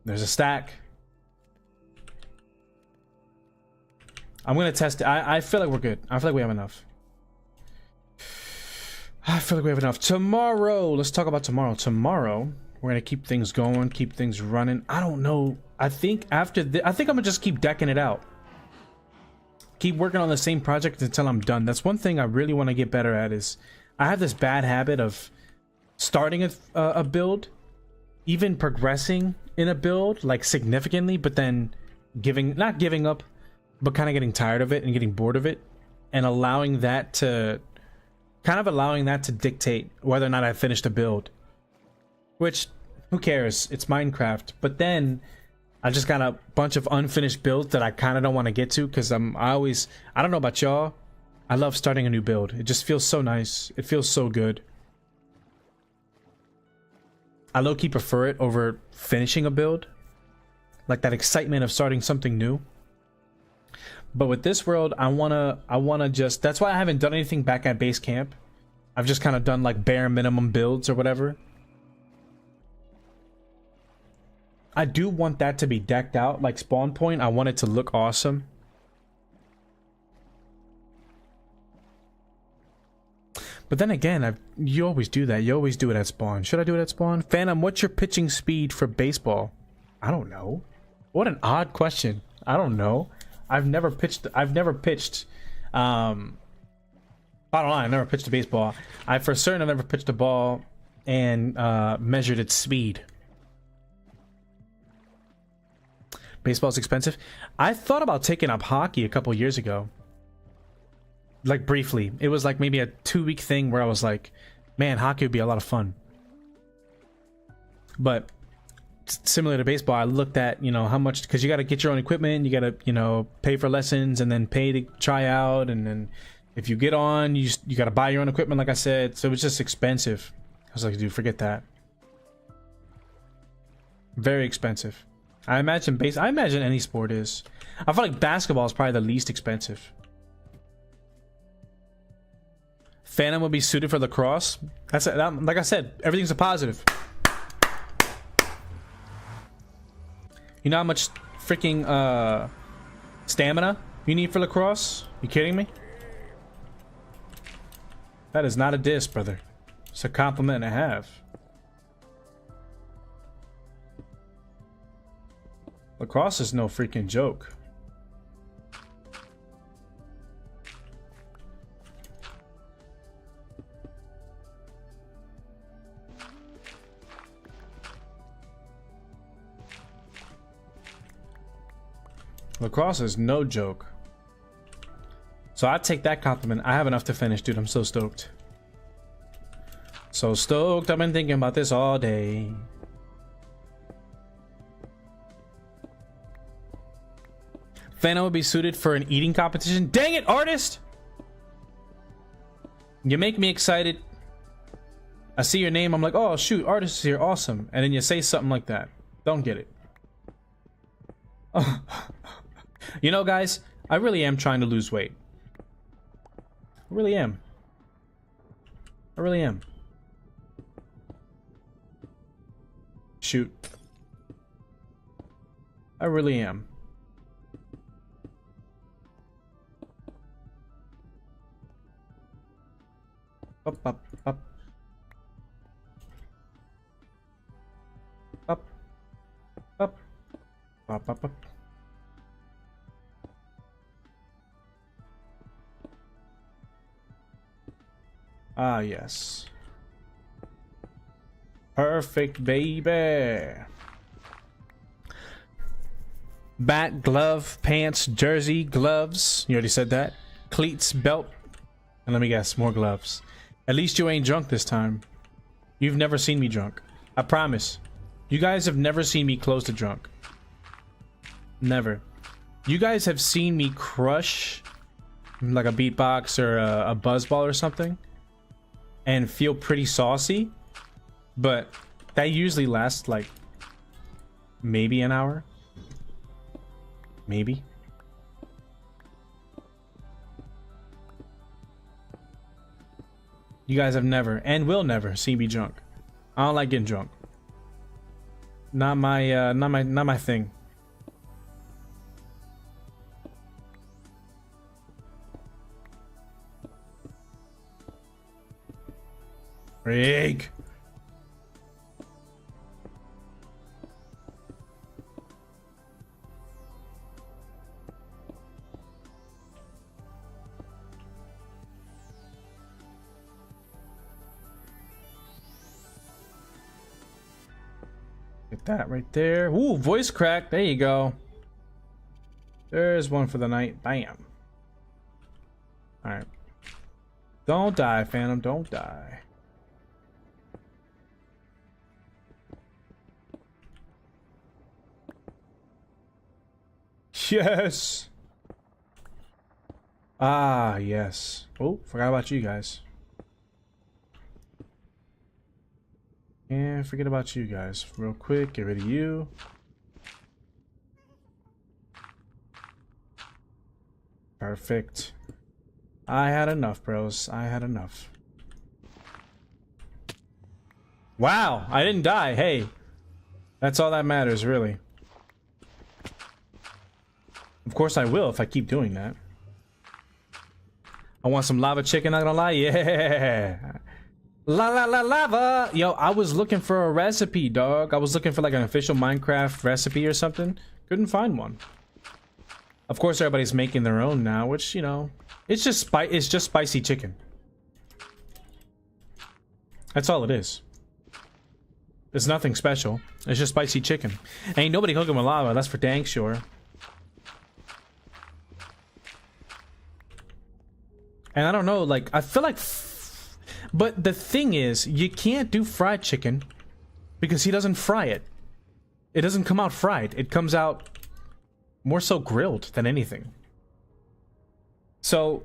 [SPEAKER 1] There's a stack. I'm gonna test it. I feel like we're good. I feel like we have enough. Tomorrow, let's talk about tomorrow. Tomorrow, we're gonna keep things going, keep things running. I don't know. I think after this, I think I'm gonna just keep decking it out. Keep working on the same project until I'm done. That's one thing I really want to get better at. Is I have this bad habit of starting a build, even progressing in a build like significantly, but then not giving up, but kind of getting tired of it and getting bored of it, and allowing that to dictate whether or not I finish the build. Which, who cares? It's Minecraft. But then I just got a bunch of unfinished builds that I kind of don't want to get to, because I don't know about y'all, I love starting a new build. It just feels so nice. It feels so good. I low-key prefer it over finishing a build, like that excitement of starting something new. But with this world, I wanna just, that's why I haven't done anything back at base camp. I've just kind of done like bare minimum builds or whatever. I do want that to be decked out, like spawn point. I want it to look awesome. But then again, you always do that. You always do it at spawn. Should I do it at spawn? Phantom, what's your pitching speed for baseball? I don't know. What an odd question. I don't know. I've never pitched. I don't know. I've never pitched a baseball. For certain, I've never pitched a ball and measured its speed. Baseball's expensive. I thought about taking up hockey a couple years ago. Like briefly. It was like maybe a 2-week thing where I was like, man, hockey would be a lot of fun. But similar to baseball, I looked at, you know, how much, because you got to get your own equipment, you got to, you know, pay for lessons and then pay to try out, and then if you get on, you got to buy your own equipment, like I said. So it was just expensive. I was like, dude, forget that. Very expensive. I imagine any sport is. I feel like basketball is probably the least expensive. Phantom would be suited for lacrosse. Like I said, everything's a positive. You know how much freaking stamina you need for lacrosse? You kidding me? That is not a diss, brother. It's a compliment and a half. Lacrosse is no freaking joke. Lacrosse is no joke. So I take that compliment. I have enough to finish, dude. I'm so stoked. So stoked. I've been thinking about this all day. Phantom would be suited for an eating competition. Dang it, artist! You make me excited. I see your name. I'm like, oh, shoot, artist is here. Awesome. And then you say something like that. Don't get it. You know, guys, I really am trying to lose weight. I really am. I really am. Shoot. I really am. Up, up, up. Up. Up. Up, up, up. Ah, yes. Perfect, baby. Bat, glove, pants, jersey, gloves. You already said that. Cleats, belt. And let me guess, more gloves. At least you ain't drunk this time. You've never seen me drunk. I promise. You guys have never seen me close to drunk. Never. You guys have seen me crush like a beatbox or a buzzball or something and feel pretty saucy, but that usually lasts like maybe an hour. Maybe. You guys have never and will never see me drunk. I don't like getting drunk. Not my thing. Rig. Get that right there. Ooh, voice crack. There you go. There's one for the night. Bam. Alright. Don't die, Phantom. Don't die. Yes. Ah, yes. Oh, forgot about you guys. And forget about you guys. Real quick, get rid of you. Perfect. I had enough, bros. I had enough. Wow, I didn't die. Hey, that's all that matters, really. Of course I will if I keep doing that. I want some lava chicken, not gonna lie. Yeah. Lava. Yo, I was looking for a recipe, dog. I was looking for like an official Minecraft recipe or something. Couldn't find one. Of course, everybody's making their own now, which, you know, it's just spicy chicken. That's all it is. It's nothing special. It's just spicy chicken. Ain't nobody cooking with lava, that's for dang sure. And I don't know, like, I feel like... But the thing is, you can't do fried chicken because he doesn't fry it. It doesn't come out fried. It comes out more so grilled than anything. So,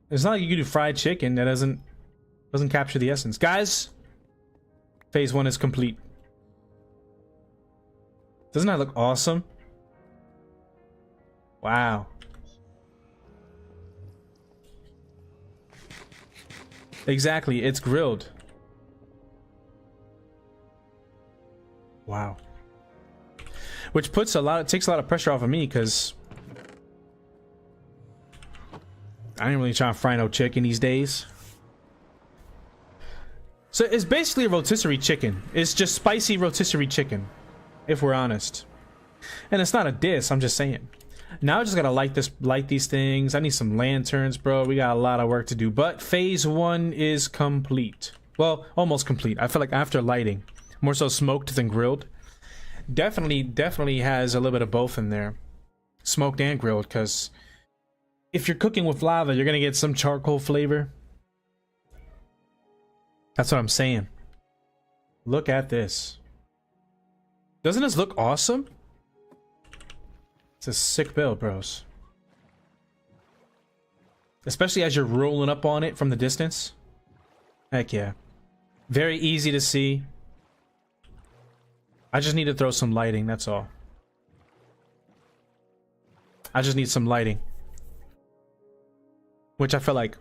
[SPEAKER 1] it's not like you can do fried chicken that doesn't capture the essence. Guys, phase 1 is complete. Doesn't that look awesome? Wow. Exactly, it's grilled. Wow. Which takes a lot of pressure off of me, because I ain't really trying to fry no chicken these days. So it's basically a rotisserie chicken. It's just spicy rotisserie chicken, if we're honest. And it's not a diss, I'm just saying. Now I just gotta light these things. I need some lanterns, bro. We got a lot of work to do. But phase 1 is complete. Well, almost complete. I feel like after lighting, more so smoked than grilled. Definitely has a little bit of both in there. Smoked and grilled, because if you're cooking with lava, you're gonna get some charcoal flavor. That's what I'm saying. Look at this. Doesn't this look awesome? It's a sick build, bros. Especially as you're rolling up on it from the distance. Heck yeah. Very easy to see. I just need to throw some lighting, that's all. I just need some lighting. Which I feel like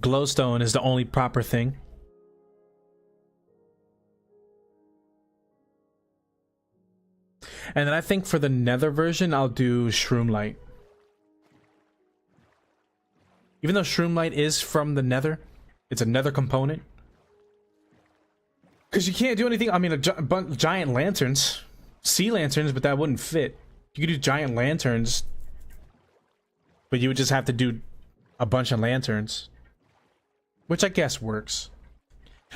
[SPEAKER 1] glowstone is the only proper thing. And then I think for the nether version, I'll do shroom light. Even though shroom light is from the nether, it's a nether component. Because you can't do anything. I mean, giant lanterns, sea lanterns, but that wouldn't fit. You could do giant lanterns, but you would just have to do a bunch of lanterns, which I guess works.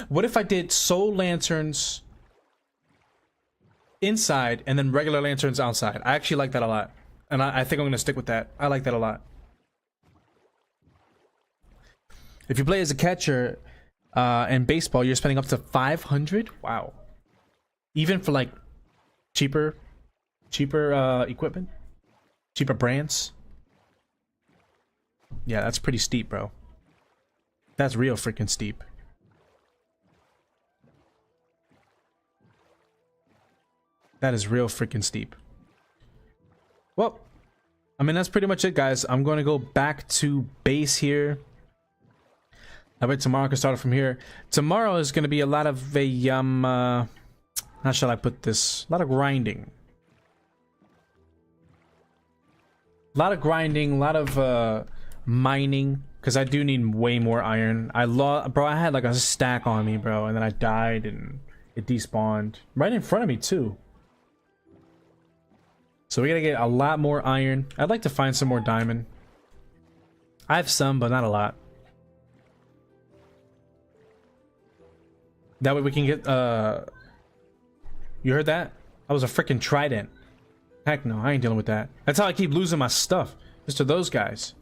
[SPEAKER 1] What if I did soul lanterns inside and then regular lanterns outside? I actually like that a lot, and I think I'm gonna stick with that. I like that a lot. If you play as a catcher in baseball, you're spending up to 500. Wow. Even for like cheaper equipment, cheaper brands. Yeah, that's pretty steep, bro. That's real freaking steep. That is real freaking steep. Well, I mean, that's pretty much it, guys. I'm going to go back to base here. I bet tomorrow I can start it from here. Tomorrow is going to be a lot of a, how shall I put this? A lot of grinding. A lot of grinding, a lot of mining, because I do need way more iron. Bro, I had like a stack on me, bro, and then I died and it despawned right in front of me too. So we gotta get a lot more iron. I'd like to find some more diamond. I have some, but not a lot. That way we can get, you heard that? That was a freaking trident. Heck no, I ain't dealing with that. That's how I keep losing my stuff. Just to those guys.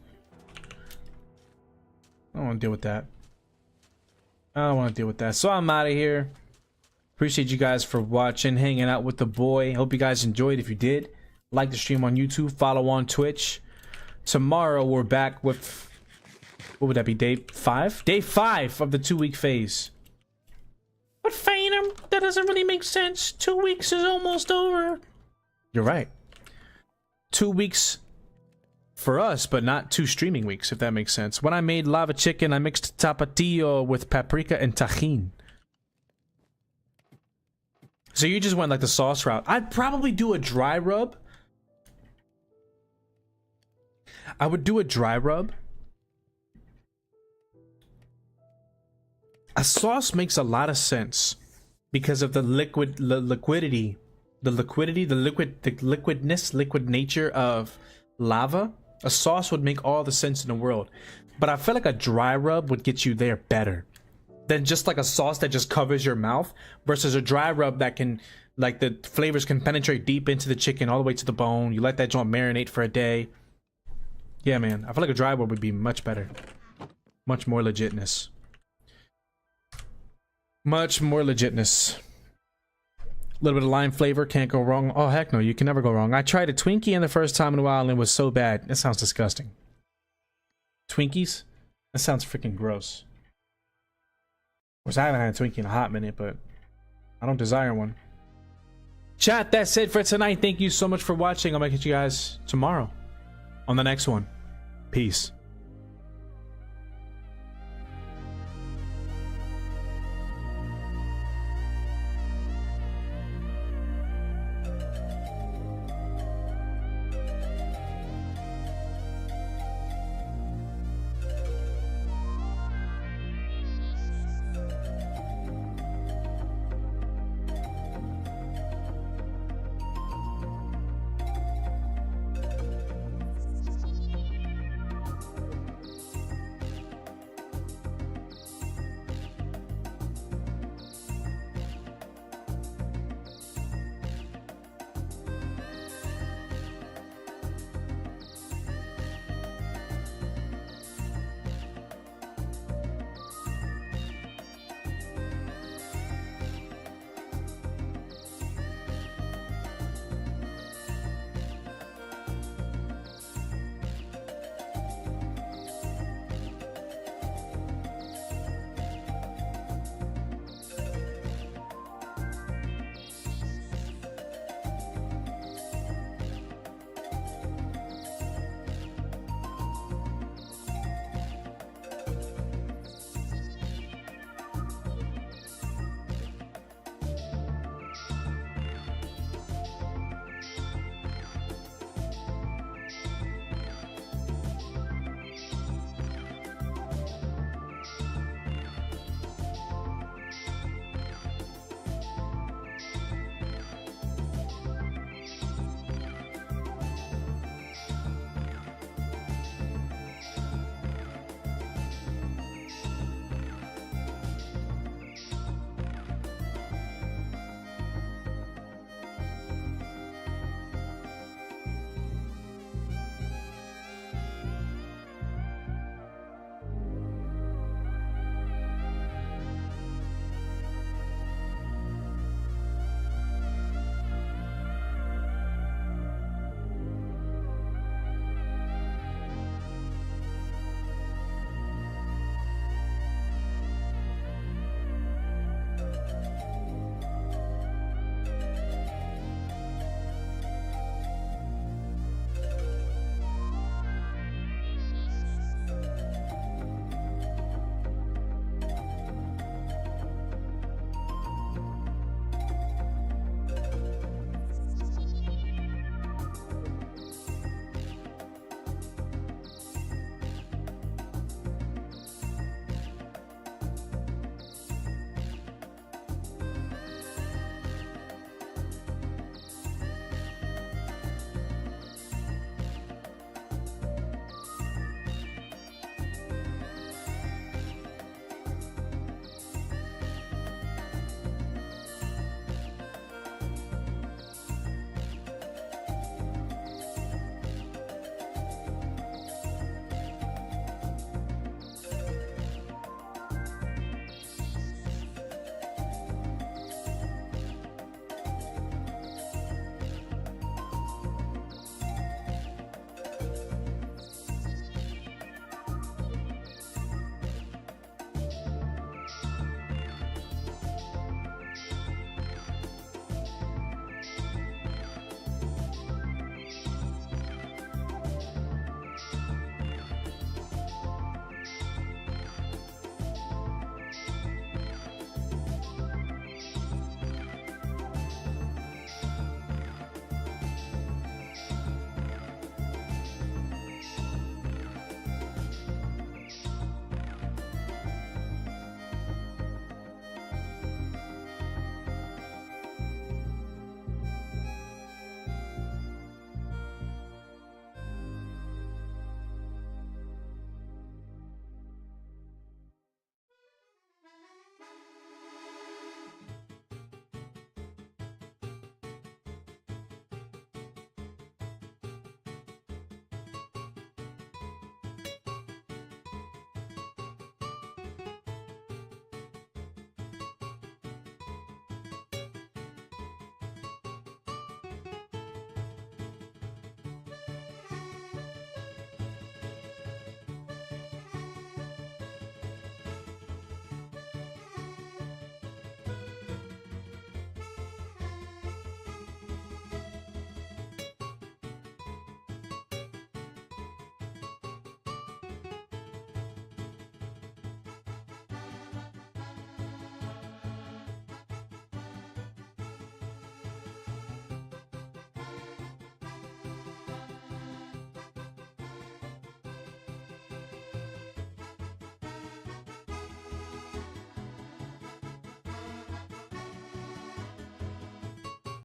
[SPEAKER 1] I don't want to deal with that. I don't want to deal with that. So I'm out of here. Appreciate you guys for watching, hanging out with the boy. Hope you guys enjoyed. If you did, like the stream on YouTube, follow on Twitch. Tomorrow we're back with, what would that be, day 5? Day 5 of the 2-week phase. But Phantom, that doesn't really make sense. 2 weeks is almost over. You're right. 2 weeks for us, but not 2 streaming weeks, if that makes sense. When I made lava chicken, I mixed tapatio with paprika and tajin. So you just went like the sauce route. I'd probably do a dry rub. I would do a dry rub. A sauce makes a lot of sense because of the liquid nature of lava. A sauce would make all the sense in the world, but I feel like a dry rub would get you there better. than just like a sauce that just covers your mouth versus a dry rub that can, like, the flavors can penetrate deep into the chicken all the way to the bone. You let that joint marinate for a day. Yeah, man. I feel like a dry rub would be much better. Much more legitness. Much more legitness. A little bit of lime flavor, can't go wrong. Oh, heck no, you can never go wrong. I tried a Twinkie in the first time in a while and it was so bad. It sounds disgusting. Twinkies? That sounds freaking gross. Of course, I haven't had a Twinkie in a hot minute, but I don't desire one. Chat, that's it for tonight. Thank you so much for watching. I'm gonna catch you guys tomorrow on the next one. Peace.